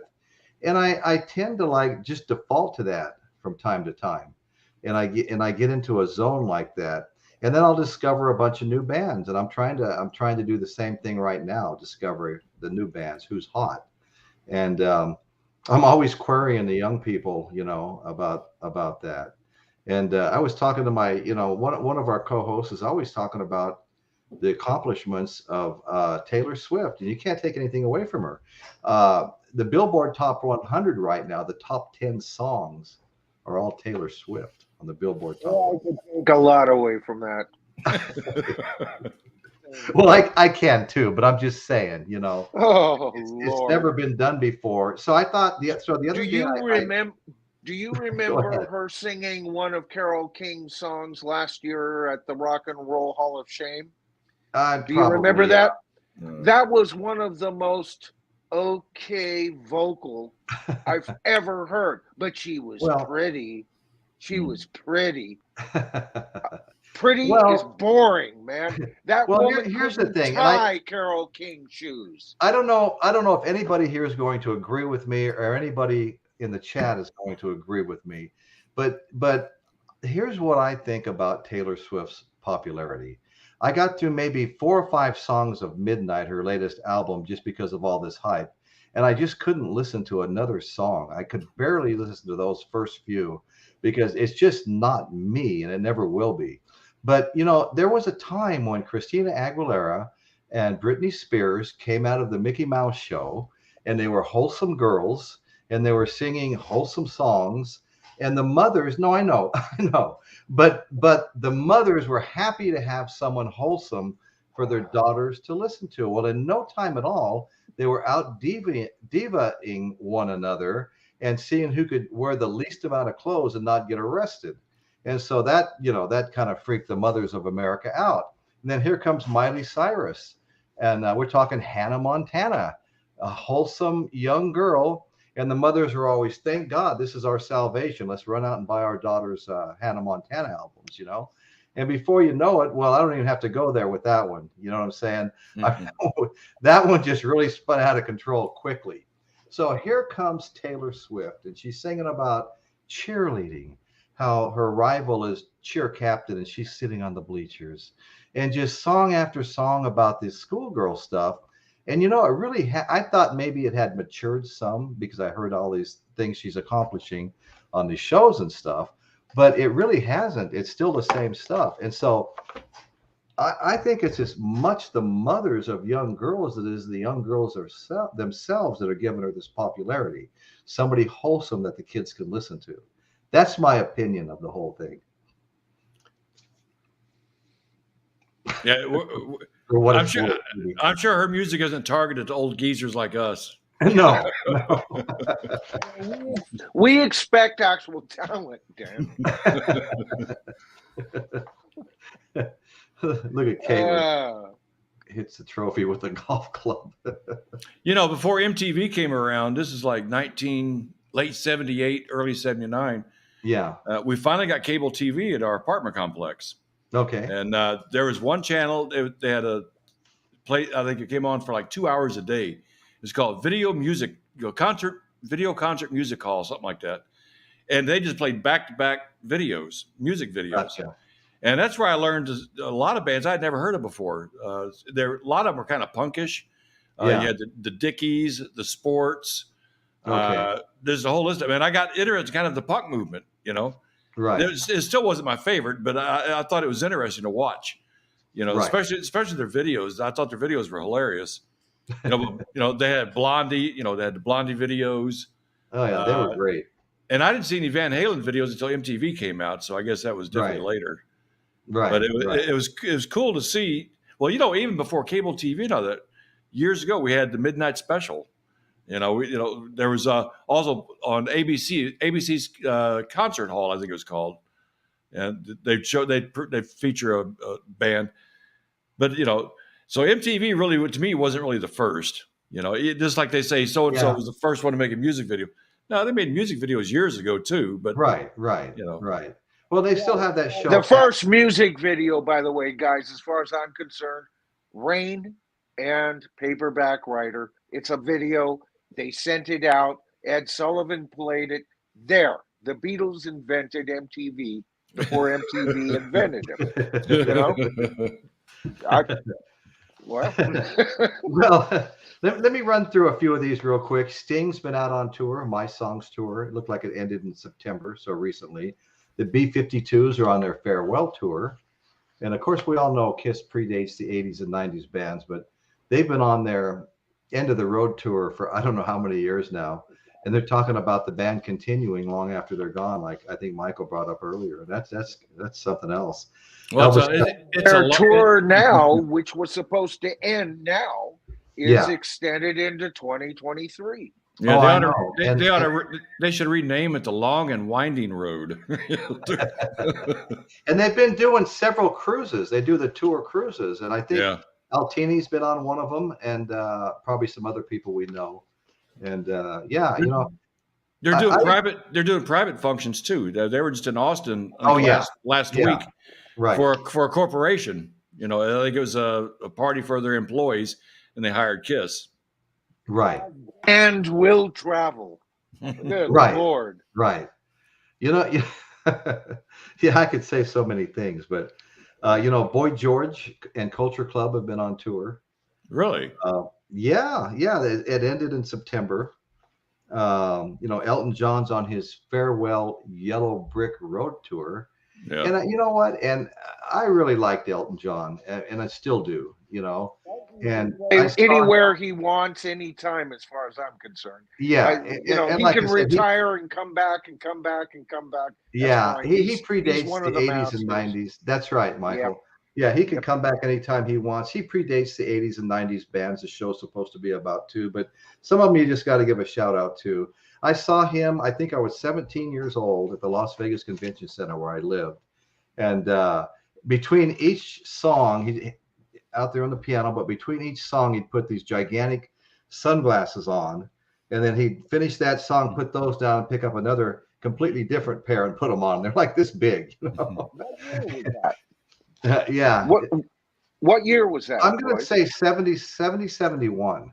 and I tend to just default to that from time to time, and I get into a zone like that, and then I'll discover a bunch of new bands, and I'm trying to do the same thing right now, discover the new bands, who's hot, and I'm always querying the young people, about that. And I was talking to my, one of our co-hosts is always talking about the accomplishments of Taylor Swift, and you can't take anything away from her. The Billboard Top 100 right now, the top 10 songs are all Taylor Swift on the Billboard Top. I could take a lot away from that. Well, I can too, but I'm just saying, it's never been done before. So I thought the other day. Do you remember her singing one of Carole King's songs last year at the Rock and Roll Hall of Shame? Do you remember that? That was one of the most vocal I've ever heard. But she was pretty. She was pretty. Pretty is boring, man. That woman here's the thing. Tie Carole King shoes. I don't know if anybody here is going to agree with me, or anybody in the chat is going to agree with me. But here's what I think about Taylor Swift's popularity. I got through maybe 4 or 5 songs of Midnight, her latest album, just because of all this hype, and I just couldn't listen to another song. I could barely listen to those first few because it's just not me, and it never will be. But, there was a time when Christina Aguilera and Britney Spears came out of the Mickey Mouse show, and they were wholesome girls, and they were singing wholesome songs, And the mothers, no, I know, I know, but the mothers were happy to have someone wholesome for their daughters to listen to. Well, in no time at all, they were out divaing one another and seeing who could wear the least amount of clothes and not get arrested. And so that, that kind of freaked the mothers of America out. And then here comes Miley Cyrus. And we're talking Hannah Montana, a wholesome young girl. And the mothers are always, thank God, this is our salvation. Let's run out and buy our daughters Hannah Montana albums, And before you know it, well, I don't even have to go there with that one. You know what I'm saying? Mm-hmm. That one just really spun out of control quickly. So here comes Taylor Swift, and she's singing about cheerleading, how her rival is cheer captain, and she's sitting on the bleachers, and just song after song about this schoolgirl stuff. And, it really, I thought maybe it had matured some because I heard all these things she's accomplishing on these shows and stuff. But it really hasn't. It's still the same stuff. And so I think it's as much the mothers of young girls as it is the young girls themselves that are giving her this popularity. Somebody wholesome that the kids can listen to. That's my opinion of the whole thing. Yeah, I'm sure her music isn't targeted to old geezers like us. No. We expect actual talent, Dan. Look at Caitlin. Hits the trophy with a golf club. Before MTV came around, this is like late 78, early 79. Yeah. We finally got cable TV at our apartment complex. Okay. And there was one channel, they had a play, I think it came on for like 2 hours a day. It's called Video Music, Video Concert Music Hall, something like that. And they just played back-to-back music videos. Gotcha. And that's where I learned a lot of bands I'd never heard of before. A lot of them were kind of punkish. You had the Dickies, the Sports. Okay. There's a whole list of them. And I got interested in kind of the punk movement, Right. It still wasn't my favorite, but I thought it was interesting to watch, Right. especially their videos. I thought their videos were hilarious. They had Blondie, they had the Blondie videos. Oh yeah, they were great. And I didn't see any Van Halen videos until MTV came out, so I guess that was definitely later. Right. But it was cool to see. Well, even before cable TV, that years ago we had the Midnight Special. There was also on ABC's Concert Hall, I think it was called, and they feature a band, but so MTV really, to me, wasn't really the first. Just like they say, so and so was the first one to make a music video. No, they made music videos years ago too. But right. Right. Well, they still have that show. The first music video, by the way, guys, as far as I'm concerned, Rain and Paperback Writer. It's a video. They sent it out. Ed Sullivan played it. There, the Beatles invented MTV before MTV invented them. Well, let me run through a few of these real quick. Sting's been out on tour, My Songs tour. It looked like it ended in September, so recently. The B-52s are on their farewell tour. And of course, we all know Kiss predates the 80s and 90s bands, but they've been on their end of the road tour for I don't know how many years now. And they're talking about the band continuing long after they're gone, like I think Michael brought up earlier. That's something else. Well, their tour now, which was supposed to end now, is extended into 2023. Yeah, they should rename it the Long and Winding Road. And they've been doing several cruises. They do the tour cruises, and I think Altini's been on one of them, and probably some other people we know. And they're doing private functions too. They were just in Austin last week for a corporation. I think it was a party for their employees, and they hired Kiss. Right. And will travel. Good Lord. Right. I could say so many things, but Boy George and Culture Club have been on tour. Really? It ended in September. Elton John's on his farewell Yellow Brick Road tour. Yeah. And you know what? And I really liked Elton John, and I still do, And anywhere he wants, anytime, as far as I'm concerned. Yeah, he like can I said, retire and come back and come back and come back. Yeah, he predates one the of the 80s and masters. 90s. That's right, Michael. Yeah, he can come back anytime he wants. He predates the 80s and 90s bands. The show's supposed to be about too, but some of them you just got to give a shout out to. I saw him, I think I was 17 years old at the Las Vegas Convention Center where I lived. And between each song, he out there on the piano, but between each song, he'd put these gigantic sunglasses on. And then he'd finish that song, put those down, and pick up another completely different pair and put them on. They're like this big. You know? What year was that? Yeah. What year was that? I'm going to say 70, 71.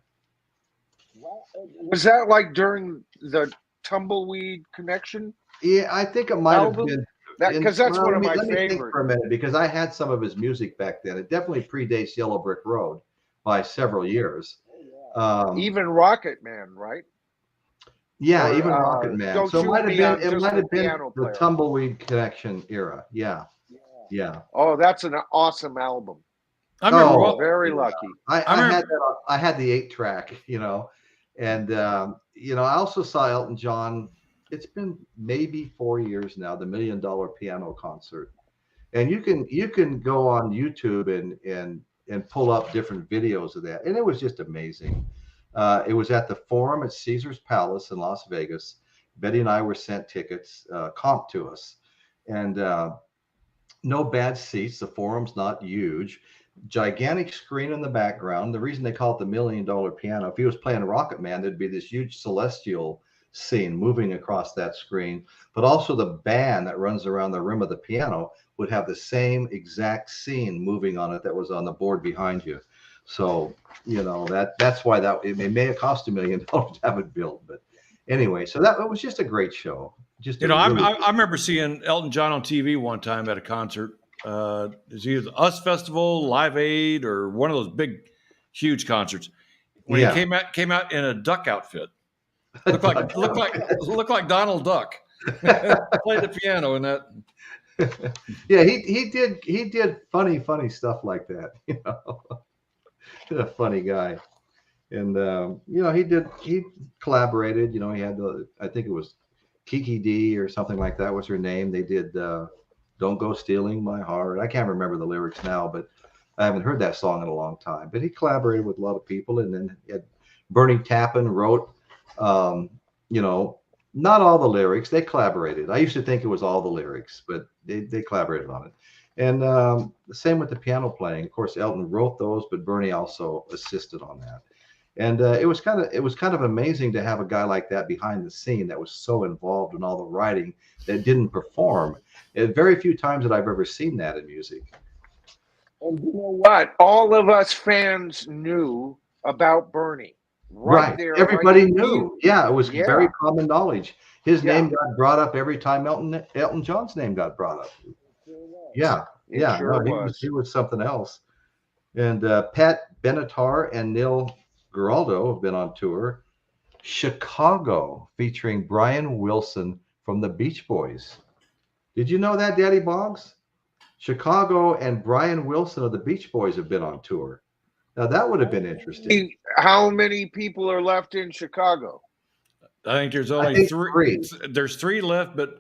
Was that like during the Tumbleweed Connection? Yeah, I think it might have been. Because that's one of my Let me think favorites. for a minute, because I had some of his music back then. It definitely predates Yellow Brick Road by several years. Even Rocket Man, right? Yeah, even Rocket Man. So it might have been the Tumbleweed Connection era. Yeah. Oh, that's an awesome album. I remember. Very lucky. I had the 8-track, you know, and you know, I also saw Elton John. It's been maybe 4 years now, the $1 Million Piano Concert, and you can go on YouTube and pull up different videos of that, and it was just amazing. It was at the Forum at Caesar's Palace in Las Vegas. Betty and I were sent tickets, comped to us, and no bad seats. The Forum's not huge. Gigantic screen in the background. The reason they call it the $1 Million Piano, if he was playing Rocket Man, there'd be this huge celestial scene moving across that screen, but also the band that runs around the rim of the piano would have the same exact scene moving on it that was on the board behind you. So, you know, that's why it may have cost $1 million to have it built. But anyway, so it was just a great show. Just, you know, I remember seeing Elton John on TV one time at a concert. It's either the US Festival, Live Aid, or one of those big, huge concerts. When he came out in a duck outfit, looked like Donald Duck. Played the piano in that. Yeah, he did funny stuff like that. You know, a funny guy, and you know, he collaborated. You know, he had I think it was Kiki D or something like that was her name. They did Don't Go Stealing My Heart. I can't remember the lyrics now, but I haven't heard that song in a long time. But he collaborated with a lot of people, and then he had Bernie Taupin wrote, you know, not all the lyrics. They collaborated. I used to think it was all the lyrics, but they collaborated on it. And the same with the piano playing. Of course, Elton wrote those, but Bernie also assisted on that. And it was kind of amazing to have a guy like that behind the scene that was so involved in all the writing that didn't perform. Very few times that I've ever seen that in music. And you know what? All of us fans knew about Bernie. Right. There, everybody knew. Yeah, it was very common knowledge. His name got brought up every time Elton John's name got brought up. Yeah. He was something else. And Pat Benatar and Neil Giraldo have been on tour. Chicago, featuring Brian Wilson from the Beach Boys. Did you know that, Daddy Boggs? Chicago and Brian Wilson of the Beach Boys have been on tour. Now, that would have been interesting. How many people are left in Chicago? I think there's only three. There's 3 left, but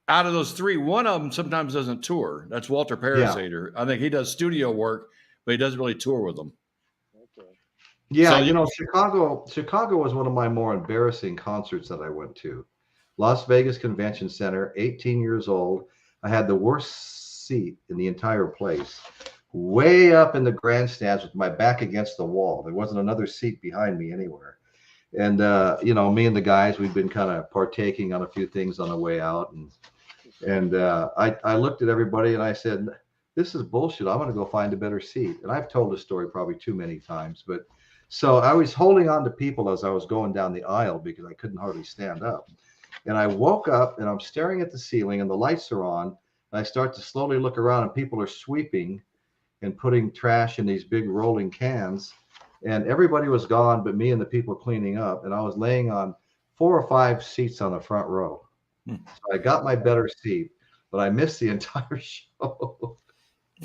out of those 3, one of them sometimes doesn't tour. That's Walter Parasater. I think he does studio work, but he doesn't really tour with them. Okay. Yeah, so, you know, Chicago was one of my more embarrassing concerts that I went to. Las Vegas Convention Center, 18 years old. I had the worst seat in the entire place. Way up in the grandstands with my back against the wall. There wasn't another seat behind me anywhere. And, you know, me and the guys, we've been kind of partaking on a few things on the way out. And I looked at everybody and I said, this is bullshit. I'm going to go find a better seat. And I've told this story probably too many times. But so I was holding on to people as I was going down the aisle because I couldn't hardly stand up. And I woke up and I'm staring at the ceiling and the lights are on. And I start to slowly look around and people are sweeping and putting trash in these big rolling cans, and everybody was gone but me and the people cleaning up, and I was laying on 4 or 5 seats on the front row. So I got my better seat, but I missed the entire show.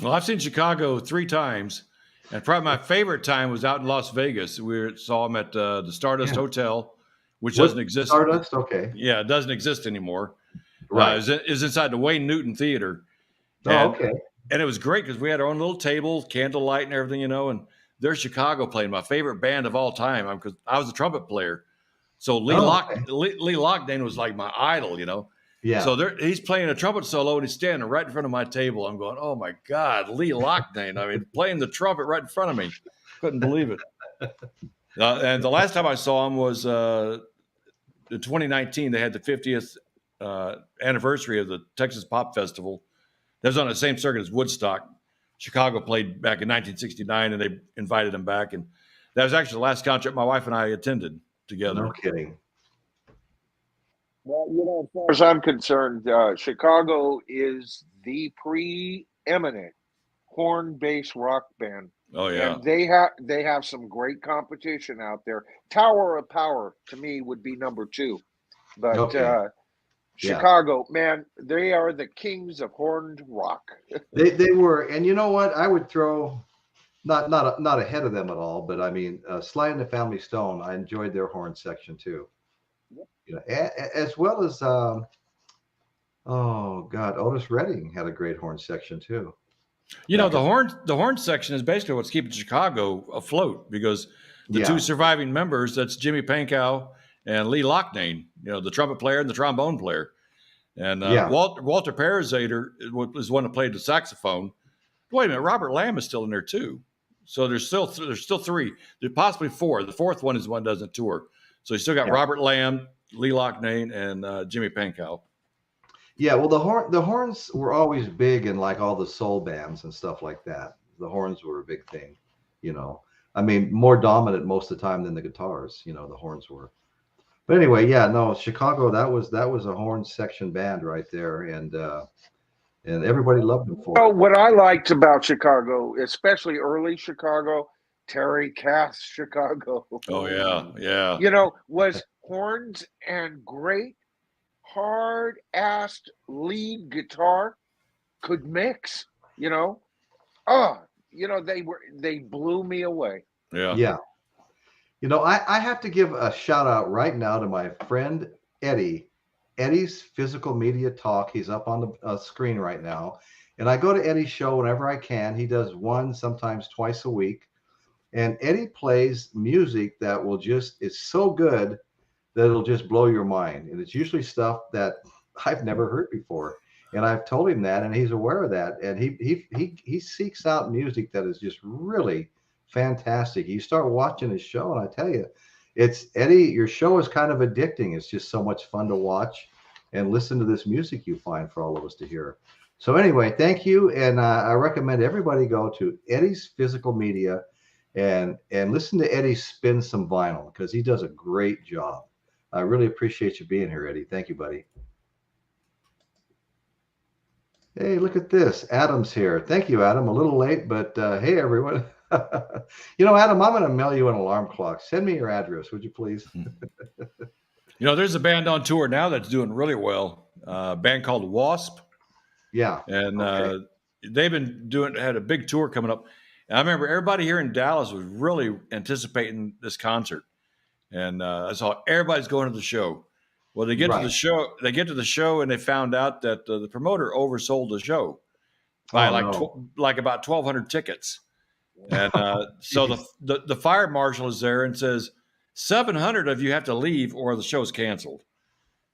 Well, I've seen Chicago 3 times, And probably my favorite time was out in Las Vegas. We saw him at the Stardust Hotel, which doesn't exist. Stardust, okay. Yeah, it doesn't exist anymore. Right. Is inside the Wayne Newton Theater. Oh, okay. And it was great because we had our own little table, candlelight and everything, and there's Chicago playing, my favorite band of all time. Because I was a trumpet player. So Lee Lockdane was like my idol, Yeah. So he's playing a trumpet solo and he's standing right in front of my table. I'm going, oh my God, Lee Lockdane. I mean, playing the trumpet right in front of me. Couldn't believe it. And the last time I saw him was in 2019. They had the 50th anniversary of the Texas Pop Festival. That was on the same circuit as Woodstock. Chicago played back in 1969 and they invited him back. And that was actually the last concert my wife and I attended together. No kidding. Well, as far as I'm concerned, Chicago is the preeminent horn-based rock band. Oh yeah, and they have some great competition out there. Tower of Power to me would be number 2, but Chicago, man, they are the kings of horned rock. They were, and you know what? I would throw not ahead of them at all, but I mean, Sly and the Family Stone. I enjoyed their horn section too. As well as oh God, Otis Redding had a great horn section too. The horn section is basically what's keeping Chicago afloat because the two surviving members, that's Jimmy Pankow and Lee Lockdane, the trumpet player and the trombone player. And Walter Parazader is one that played the saxophone. Wait a minute, Robert Lamb is still in there too. So there's still 3. There's possibly 4. The 4th one is the one that doesn't tour. So you still got Robert Lamb, Lee Lockdane, and Jimmy Pankow. Yeah, well, the horns were always big in like all the soul bands and stuff like that. The horns were a big thing, I mean, more dominant most of the time than the guitars. The horns were. But anyway, Chicago. That was a horn section band right there, and everybody loved them for it. What I liked about Chicago, especially early Chicago, Terry Kath's Chicago. Oh yeah. Was horns and great hard-assed lead guitar could mix. They blew me away. Yeah. I have to give a shout out right now to my friend Eddie. Eddie's Physical Media Talk. He's up on the screen right now. And I go to Eddie's show whenever I can. He does one, sometimes twice a week. And Eddie plays music that is so good that it'll just blow your mind. And it's usually stuff that I've never heard before. And I've told him that, and he's aware of that. And he seeks out music that is just really fantastic. You start watching his show, and I tell you, it's Eddie, your show is kind of addicting. It's just so much fun to watch and listen to this music you find for all of us to hear. So anyway, thank you. And I recommend everybody go to Eddie's Physical Media and listen to Eddie spin some vinyl because he does a great job. I really appreciate you being here, Eddie. Thank you, buddy. Hey, look at this. Adam's here. Thank you, Adam. A little late, but hey, everyone. Adam, I'm going to mail you an alarm clock. Send me your address, would you please? There's a band on tour now that's doing really well. A band called Wasp. Yeah. And they've had a big tour coming up. And I remember everybody here in Dallas was really anticipating this concert. And I saw everybody's going to the show. Well, they get to the show and they found out that the promoter oversold the show by like about 1,200 tickets. And so the fire marshal is there and says, 700 of you have to leave or the show's canceled.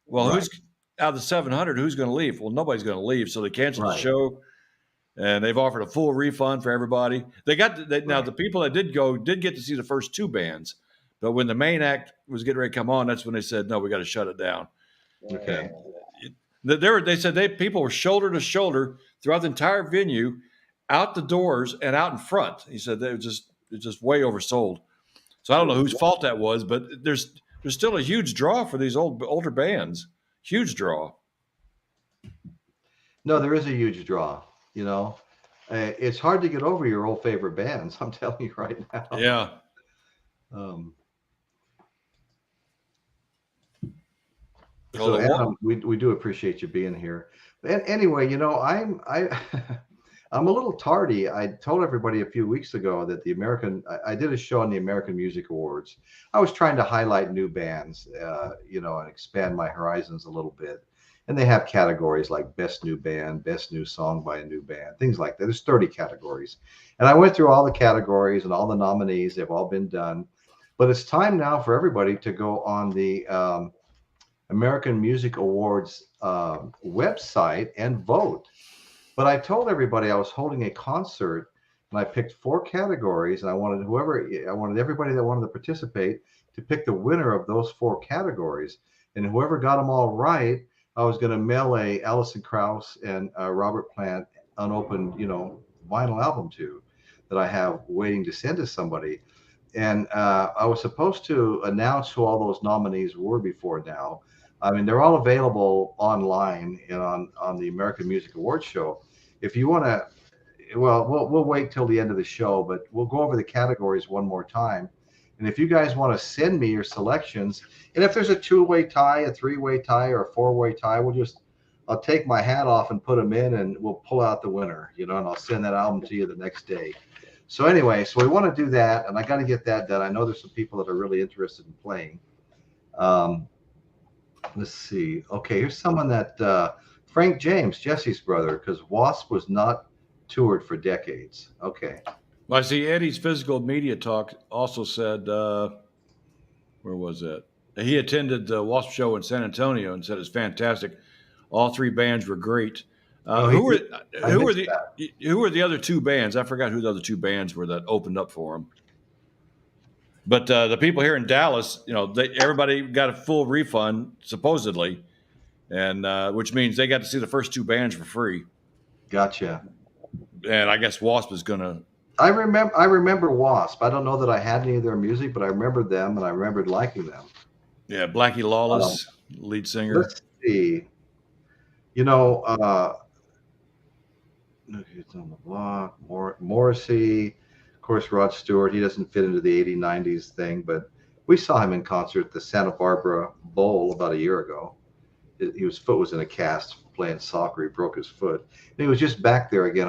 Well, who's out of the 700, who's going to leave? Well, nobody's going to leave. So they canceled the show, and they've offered a full refund for everybody. Now the people that did go did get to see the first 2 bands, but when the main act was getting ready to come on, that's when they said, no, we got to shut it down. Okay. They said people were shoulder to shoulder throughout the entire venue, out the doors and out in front. He said they were just way oversold. So I don't know whose fault that was, but there's still a huge draw for these older bands. Huge draw. No, there is a huge draw. It's hard to get over your old favorite bands. I'm telling you right now. Yeah. So Adam, we do appreciate you being here. And anyway, I'm a little tardy. I told everybody a few weeks ago that I did a show on the American Music Awards. I was trying to highlight new bands, and expand my horizons a little bit. And they have categories like Best New Band, Best New Song by a New Band, things like that. There's 30 categories. And I went through all the categories and all the nominees. They've all been done. But it's time now for everybody to go on the American Music Awards website and vote. But I told everybody I was holding a concert, and I picked 4 categories, and I wanted everybody that wanted to participate to pick the winner of those 4 categories. And whoever got them all right, I was going to mail a Alison Krauss and Robert Plant unopened, vinyl album to, that I have waiting to send to somebody. And I was supposed to announce who all those nominees were before now. I mean, they're all available online and on the American Music Awards show. If you want to, well, we'll wait till the end of the show, but we'll go over the categories one more time. And if you guys want to send me your selections, and if there's a 2-way tie, a 3-way tie, or a 4-way tie, I'll take my hat off and put them in, and we'll pull out the winner, and I'll send that album to you the next day. So anyway, we want to do that, and I got to get that done. I know there's some people that are really interested in playing. Let's see. Okay, here's someone that Frank James, Jesse's brother, because Wasp was not toured for decades. Okay. Well, I see Eddie's Physical Media Talk also said, where was it? He attended the Wasp show in San Antonio and said it's fantastic. All 3 bands were great. Who were the other 2 bands? I forgot who the other 2 bands were that opened up for him. But the people here in Dallas, everybody got a full refund supposedly, and which means they got to see the first 2 bands for free. Gotcha. And I guess Wasp is gonna. I remember Wasp. I don't know that I had any of their music, but I remembered them and I remembered liking them. Yeah, Blackie Lawless, lead singer. Let's see. It's on the block. Morrissey. Of course, Rod Stewart, he doesn't fit into the 80's-90's thing, but we saw him in concert at the Santa Barbara Bowl about a year ago. His foot was in a cast playing soccer. He broke his foot. And he was just back there again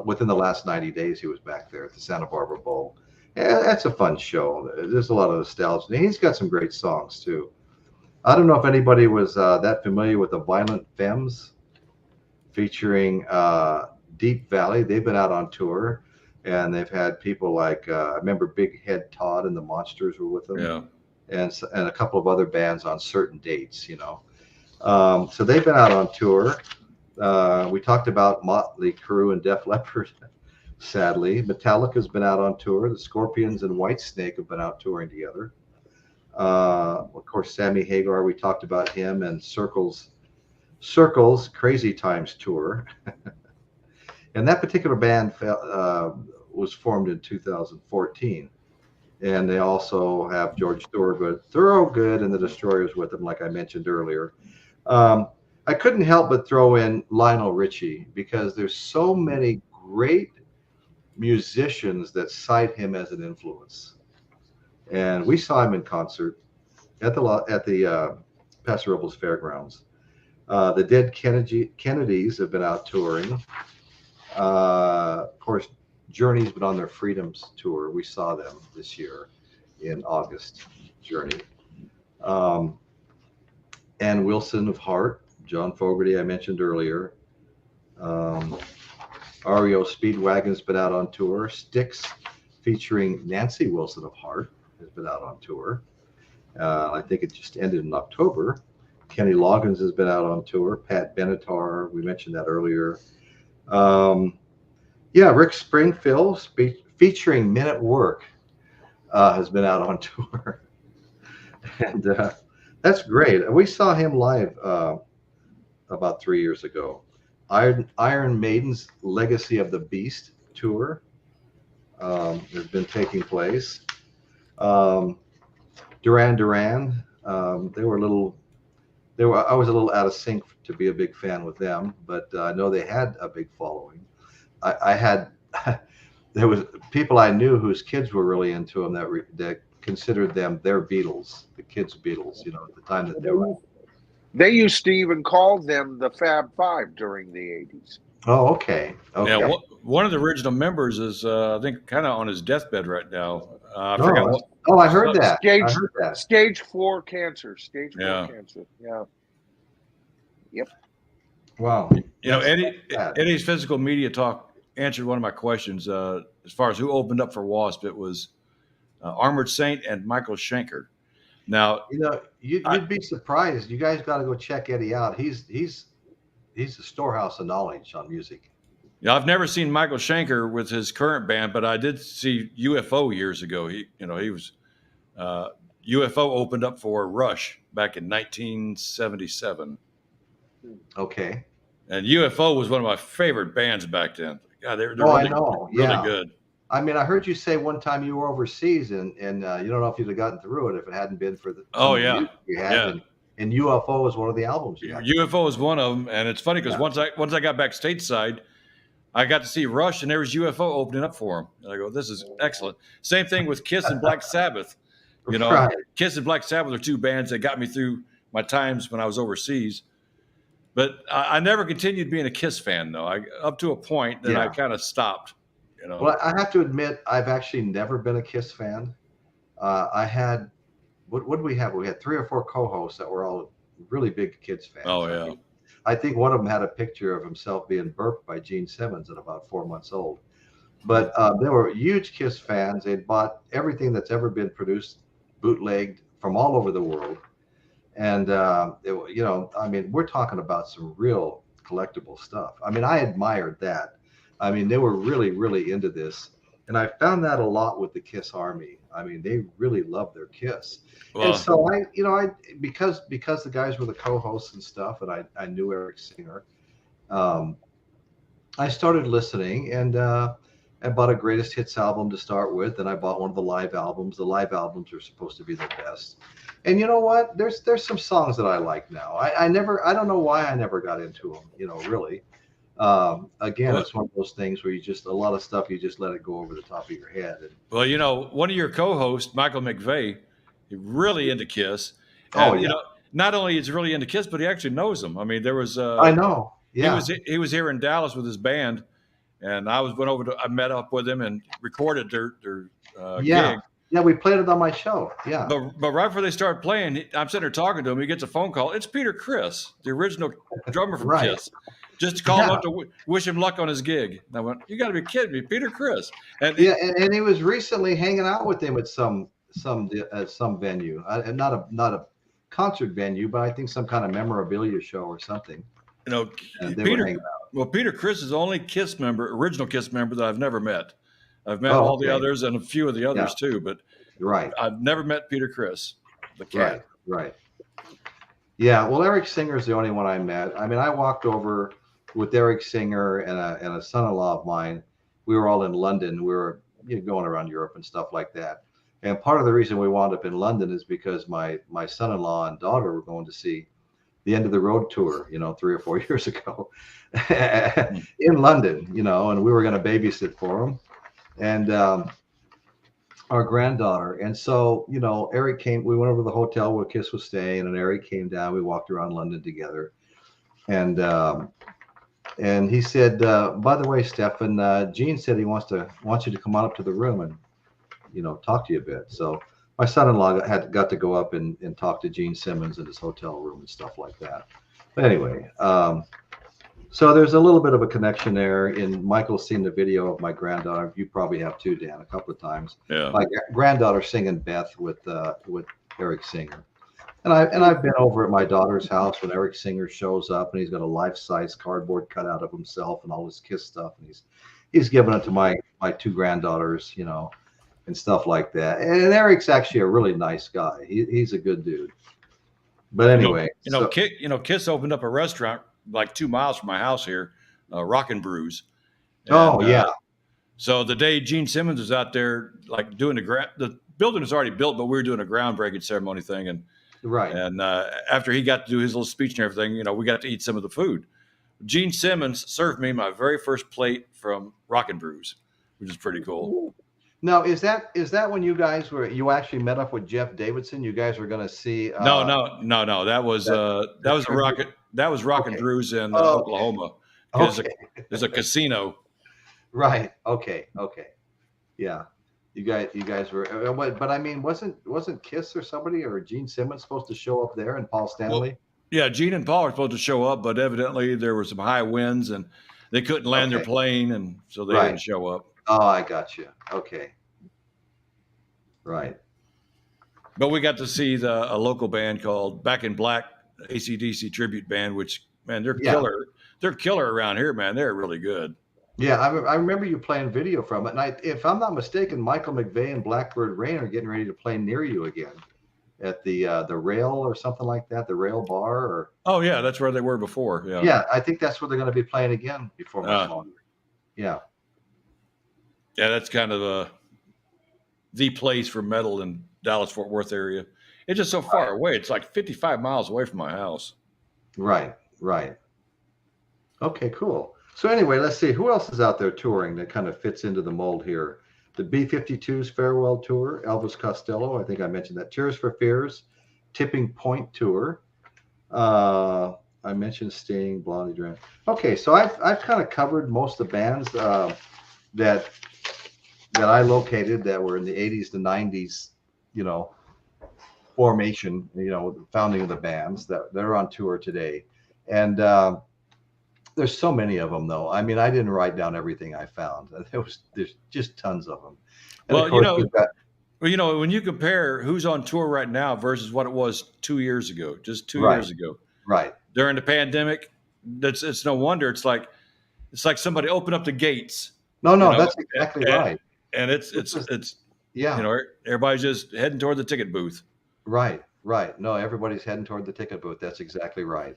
within the last 90 days. He was back there at the Santa Barbara Bowl. Yeah, that's a fun show. There's a lot of nostalgia. And he's got some great songs, too. I don't know if anybody was that familiar with the Violent Femmes featuring Deep Valley. They've been out on tour. And they've had people like I remember Big Head Todd and the Monsters were with them, and a couple of other bands on certain dates, So they've been out on tour. We talked about Motley Crue and Def Leppard. Sadly, Metallica's been out on tour. The Scorpions and Whitesnake have been out touring together. Of course, Sammy Hagar. We talked about him and Circles Crazy Times tour. And that particular band was formed in 2014. And they also have George Thorogood and the Destroyers with them, like I mentioned earlier. I couldn't help but throw in Lionel Richie because there's so many great musicians that cite him as an influence. And we saw him in concert at the Paso Robles Fairgrounds. The Dead Kennedys have been out touring. Of course, Journey's been on their Freedoms tour. We saw them this year in August, Journey. Ann Wilson of Heart, John Fogerty, I mentioned earlier. REO Speedwagon's been out on tour. Styx, featuring Nancy Wilson of Heart, has been out on tour. I think it just ended in October. Kenny Loggins has been out on tour. Pat Benatar, we mentioned that earlier. Rick Springfield, featuring Men at Work, has been out on tour. And that's great. We saw him live about 3 years ago. Iron Maiden's Legacy of the Beast tour has been taking place. Duran Duran, I was a little out of sync to be a big fan with them, but I know they had a big following. There was people I knew whose kids were really into them that considered them their Beatles, the kids' Beatles, at the time that they were. They used to even call them the Fab Five during the 80s. Oh, okay. Okay. Yeah, one of the original members is, I think, kind of on his deathbed right now. I No, forgot what. oh, I heard that. I Stage heard that. stage 4 cancer. Stage 4 Yeah. cancer. Yeah. Yep. Wow. You know, That's sad. Eddie's Physical Media Talk answered one of my questions as far as who opened up for WASP. It was Armored Saint and Michael Schenker. Now, You know, you'd be surprised. You guys got to go check Eddie out. He's a storehouse of knowledge on music. yeah, I've never seen Michael Schenker with his current band, but I did see UFO years ago. He was UFO opened up for Rush back in 1977. Okay. And UFO was one of my favorite bands back then. God, they're Oh, really, I know. really Yeah. good. I mean, I heard you say one time you were overseas, and you don't know if you'd have gotten through it if it hadn't been for the Yeah. you had. Yeah. And UFO was one of the albums you had. UFO was one of them, and it's funny because Yeah. once I got back stateside, I got to see Rush, and there was UFO opening up for him. And I go, this is excellent. Same thing with Kiss and Black Sabbath. You know, Right. Kiss and Black Sabbath are two bands that got me through my times when I was overseas. But I never continued being a Kiss fan, though. Up to a point, then I Yeah. kind of stopped. You know. Well, I have to admit, I've actually never been a Kiss fan. I had, what did we have? We had 3 or 4 co-hosts that were all really big Kiss fans. Oh, yeah. I think one of them had a picture of himself being burped by Gene Simmons at about 4 months old. But they were huge Kiss fans. They'd bought everything that's ever been produced, bootlegged from all over the world. And, I mean, we're talking about some real collectible stuff. I mean, I admired that. I mean, they were really, really into this. And I found that a lot with the Kiss Army. I mean, they really loved their Kiss. Well, And so because the guys were the co-hosts and stuff, and I knew Eric Singer, I started listening, and I bought a greatest hits album to start with, and I bought one of the live albums. The live albums are supposed to be the best. And you know what? There's some songs that I like now. I don't know why I never got into them, really. Again, it's one of those things where a lot of stuff, you just let it go over the top of your head. And, well, one of your co-hosts, Michael McVeigh, he's really into Kiss. And, yeah. Not only is he really into Kiss, but he actually knows them. I mean, there was. I know. Yeah. He was here in Dallas with his band, and I met up with him and recorded their gig. Yeah, we played it on my show. Yeah. But right before they start playing, I'm sitting there talking to him. He gets a phone call. It's Peter Criss, the original drummer from Right. Kiss. Just called him up to wish him luck on his gig. And I went, you got to be kidding me, Peter Criss. And and he was recently hanging out with him at some venue, not a concert venue, but I think some kind of memorabilia show or something. And they were hanging out. Well, Peter Criss is the only original Kiss member that I've never met. I've met all the others and a few of the others too, but right. I've never met Peter Criss, the cat. Right. Yeah. Well, Eric Singer is the only one I met. I mean, I walked over with Eric Singer and a son-in-law of mine. We were all in London. We were going around Europe and stuff like that. And part of the reason we wound up in London is because my son-in-law and daughter were going to see the End of the Road tour, 3 or 4 years ago in London, and we were going to babysit for them. And our granddaughter. And so, Eric came, we went over to the hotel where Kiss was staying, and Eric came down. We walked around London together. And he said, by the way, Stefan, Gene said he wants you to come on up to the room and, talk to you a bit. So my son-in-law got to go up and talk to Gene Simmons in his hotel room and stuff like that. But anyway, so there's a little bit of a connection there. And Michael's seen the video of my granddaughter. You probably have too, Dan, a couple of times. Yeah. My granddaughter singing Beth with Eric Singer. And I've been over at my daughter's house when Eric Singer shows up, and he's got a life-size cardboard cutout of himself and all his Kiss stuff, and he's giving it to my 2 granddaughters, and stuff like that. And Eric's actually a really nice guy. He's a good dude. But anyway, Kiss opened up a restaurant like 2 miles from my house here, Rock and Brews. And, so the day Gene Simmons was out there, like doing the building was already built, but we were doing a groundbreaking ceremony thing, and right. And after he got to do his little speech and everything, we got to eat some of the food. Gene Simmons served me my very first plate from Rock and Brews, which is pretty cool. Now, is that when you guys you actually met up with Jeff Davidson? You guys were going to see? No. That was Rock and Brews in Oklahoma. because Okay. there's a casino. Right. Okay. Okay. Yeah. You guys were, but I mean, wasn't Kiss or somebody or Gene Simmons supposed to show up there and Paul Stanley? Well, yeah, Gene and Paul were supposed to show up, but evidently there were some high winds and they couldn't land their Okay. plane, and so they Right. didn't show up. Oh, I got you. Okay. Right. But we got to see a local band called Back in Black, AC/DC tribute band, which, man, they're Yeah. killer. They're killer around here, man. They're really good. Yeah, I remember you playing video from it, and if I'm not mistaken, Michael McVeigh and Blackbird Rain are getting ready to play near you again at the Rail or something like that, the Rail Bar. Or Oh yeah, that's where they were before. Yeah. yeah, I think that's where they're going to be playing again before much longer. Yeah. Yeah, that's kind of the place for metal in Dallas-Fort Worth area. It's just so far away. It's like 55 miles away from my house. Right. Right. Okay. Cool. So anyway, let's see who else is out there touring that kind of fits into the mold here. The B-52's farewell tour, Elvis Costello. I think I mentioned that. Tears for Fears, Tipping Point tour. I mentioned Sting, Blondie, Duran. Okay, so I've kind of covered most of the bands that I located that were in the 80s to 90s, formation, the founding of the bands that they're on tour today. And there's so many of them, though. I mean, I didn't write down everything I found. There's just tons of them. And well, of course, when you compare who's on tour right now versus what it was 2 years ago, just two Right. years ago, right, during the pandemic, it's no wonder. It's like somebody opened up the gates. no, that's exactly right. And it's Yeah, everybody's just heading toward the ticket booth. right. No, everybody's heading toward the ticket booth. That's exactly right.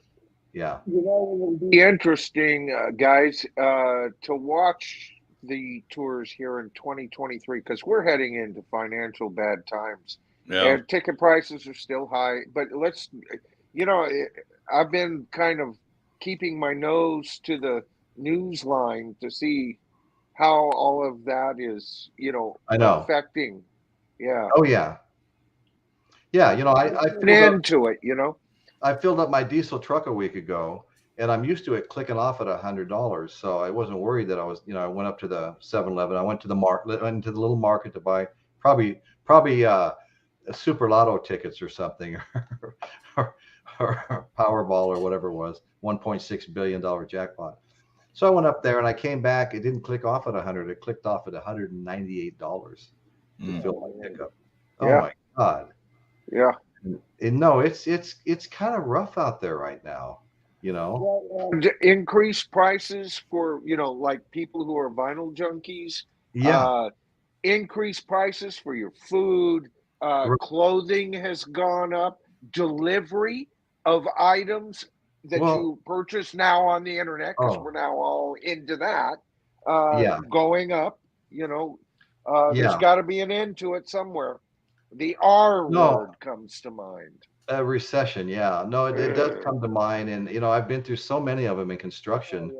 Yeah. It'll be interesting, guys, to watch the tours here in 2023 because we're heading into financial bad times. Yeah. And ticket prices are still high. But I've been kind of keeping my nose to the news line to see how all of that is, I know. affecting. Yeah. Oh, yeah. Yeah, I filled up my diesel truck a week ago, and I'm used to it clicking off at $100. So I wasn't worried that I went up to the 7-Eleven. I went to the little market to buy probably Super Lotto tickets or something, or Powerball or whatever it was, $1.6 billion jackpot. So I went up there and I came back. It didn't click off at 100. It clicked off at $198 to fill my pickup. Oh my God. Yeah. And no, it's kind of rough out there right now, Increased prices for like people who are vinyl junkies. Yeah. Increased prices for your food. Clothing has gone up. Delivery of items that you purchase now on the internet, because we're now all into that. Going up. There's got to be an end to it somewhere. The R word comes to mind. A recession, yeah. No, it does come to mind, and I've been through so many of them in construction.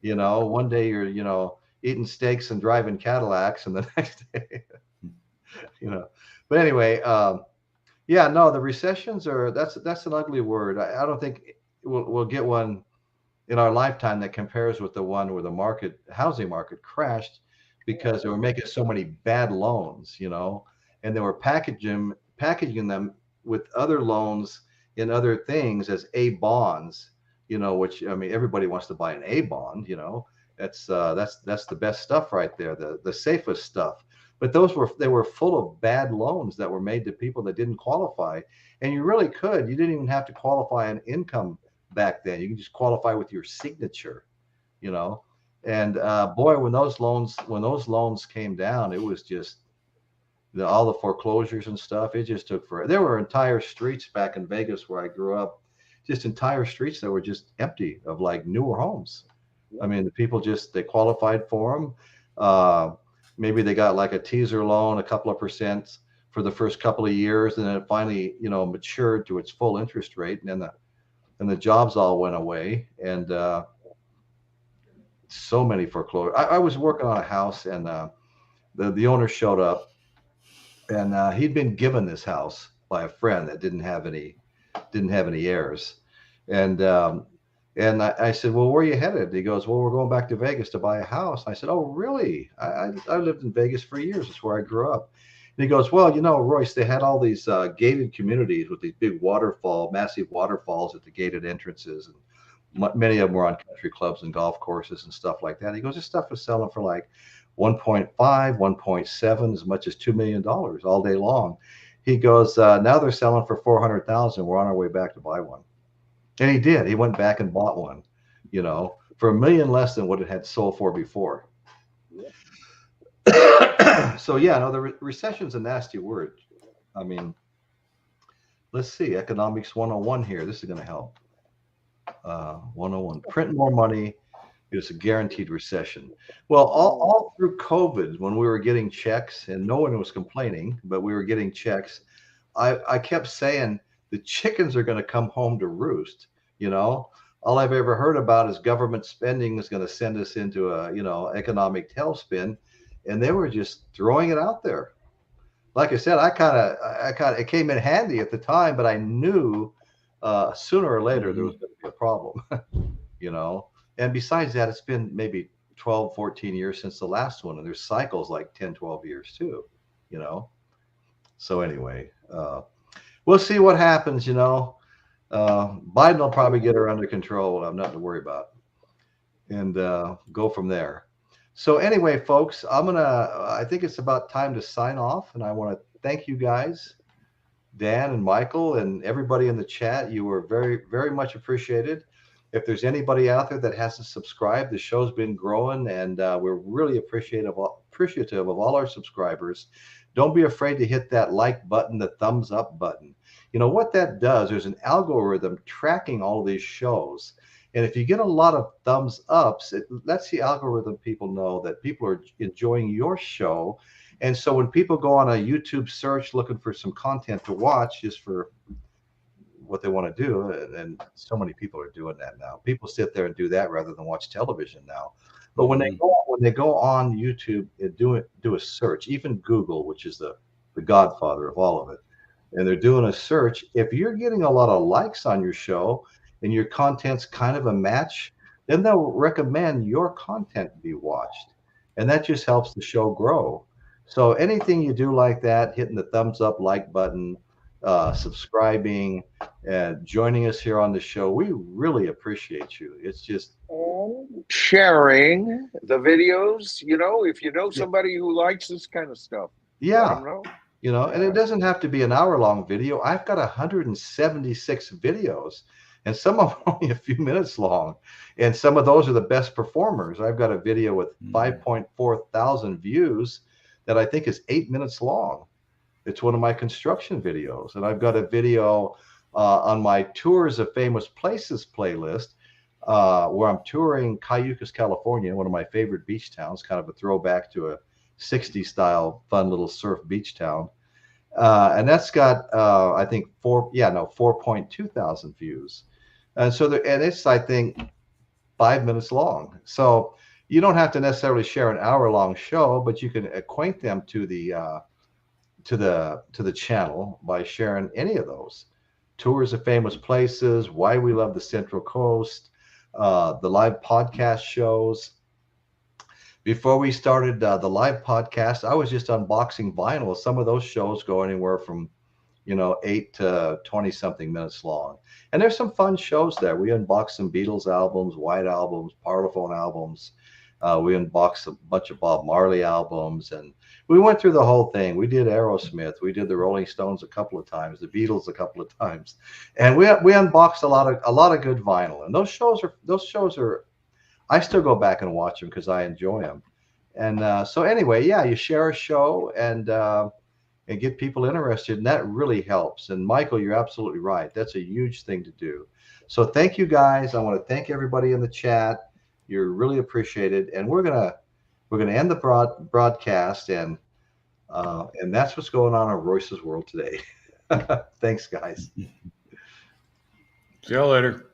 One day you're eating steaks and driving Cadillacs, and the next day, But anyway, the recessions that's an ugly word. I don't think we'll get one in our lifetime that compares with the one where the housing market crashed because they were making so many bad loans, and they were packaging them with other loans and other things as A bonds, which, I mean, everybody wants to buy an A bond, that's the best stuff right there, the safest stuff. But they were full of bad loans that were made to people that didn't qualify. And you didn't even have to qualify an income back then. You can just qualify with your signature, and boy, when those loans came down, it was just all the foreclosures and stuff. It just took forever. There were entire streets back in Vegas where I grew up, just entire streets that were just empty of like newer homes. I mean, the people they qualified for them. Maybe they got like a teaser loan, a couple of percent for the first couple of years, and then it finally, matured to its full interest rate, and then the jobs all went away, and so many foreclosures. I was working on a house, and the owner showed up, and he'd been given this house by a friend that didn't have any heirs, and And I said, well, where are you headed? He goes, well, we're going back to Vegas to buy a house. I said, oh, really? I lived in Vegas for years. That's where I grew up. And he goes, well, Royce, they had all these gated communities with these big massive waterfalls at the gated entrances. And many of them were on country clubs and golf courses and stuff like that. He goes, this stuff was selling for like 1.5, 1.7, as much as $2 million all day long. He goes, now they're selling for 400,000. We're on our way back to buy one. And he did. He went back and bought one, for $1 million less than what it had sold for before. So yeah, no, the recession's a nasty word. I mean, let's see, economics 101 here. This is going to help. 101, print more money. It's a guaranteed recession. Well, all through COVID, when we were getting checks and no one was complaining, but we were getting checks, I kept saying, the chickens are going to come home to roost. All I've ever heard about is government spending is going to send us into a, economic tailspin. And they were just throwing it out there. Like I said, it came in handy at the time, but I knew sooner or later there was going to be a problem, And besides that, it's been maybe 12, 14 years since the last one. And there's cycles like 10, 12 years too, So anyway, we'll see what happens, Biden will probably get her under control. I'm nothing to worry about, and go from there. So anyway, folks, I think it's about time to sign off, and I want to thank you guys, Dan and Michael and everybody in the chat. You were very, very much appreciated. If there's anybody out there that hasn't subscribed, the show's been growing, and we're really appreciative of all our subscribers. Don't be afraid to hit that like button, the thumbs up button. What that does, there's an algorithm tracking all of these shows. And if you get a lot of thumbs ups, it lets the algorithm people know that people are enjoying your show. And so when people go on a YouTube search looking for some content to watch just for what they want to do, and so many people are doing that now. People sit there and do that rather than watch television now. But when they go on YouTube and do a search, even Google, which is the godfather of all of it, and they're doing a search, if you're getting a lot of likes on your show and your content's kind of a match, then they'll recommend your content be watched. And that just helps the show grow. So anything you do like that, hitting the thumbs up, like button, subscribing, and joining us here on the show, we really appreciate you. It's just sharing the videos, if you know somebody who likes this kind of stuff. Yeah. And it doesn't have to be an hour-long video. I've got 176 videos, and some of them only a few minutes long. And some of those are the best performers. I've got a video with 5.4 thousand views that I think is 8 minutes long. It's one of my construction videos. And I've got a video on my Tours of Famous Places playlist where I'm touring Cayucas, California, one of my favorite beach towns, kind of a throwback to a 60s style, fun little surf beach town. And that's got, I think 4.2 thousand views. And so, and it's, I think, 5 minutes long. So you don't have to necessarily share an hour-long show, but you can acquaint them to the channel by sharing any of those. Tours of Famous Places, Why We Love the Central Coast, the live podcast shows. Before we started the live podcast, I was just unboxing vinyl. Some of those shows go anywhere from, 8 to 20 something minutes long. And there's some fun shows there. We unboxed some Beatles albums, White albums, Parlophone albums. We unboxed a bunch of Bob Marley albums, and we went through the whole thing. We did Aerosmith. We did the Rolling Stones a couple of times, the Beatles a couple of times, and we unboxed a lot of good vinyl. And those shows are, I still go back and watch them because I enjoy them. And so anyway, yeah, you share a show and get people interested, and that really helps. And Michael, you're absolutely right. That's a huge thing to do. So thank you guys. I want to thank everybody in the chat. You're really appreciated. And we're gonna end the broadcast, and that's what's going on in Royce's world today. Thanks, guys. See y'all later.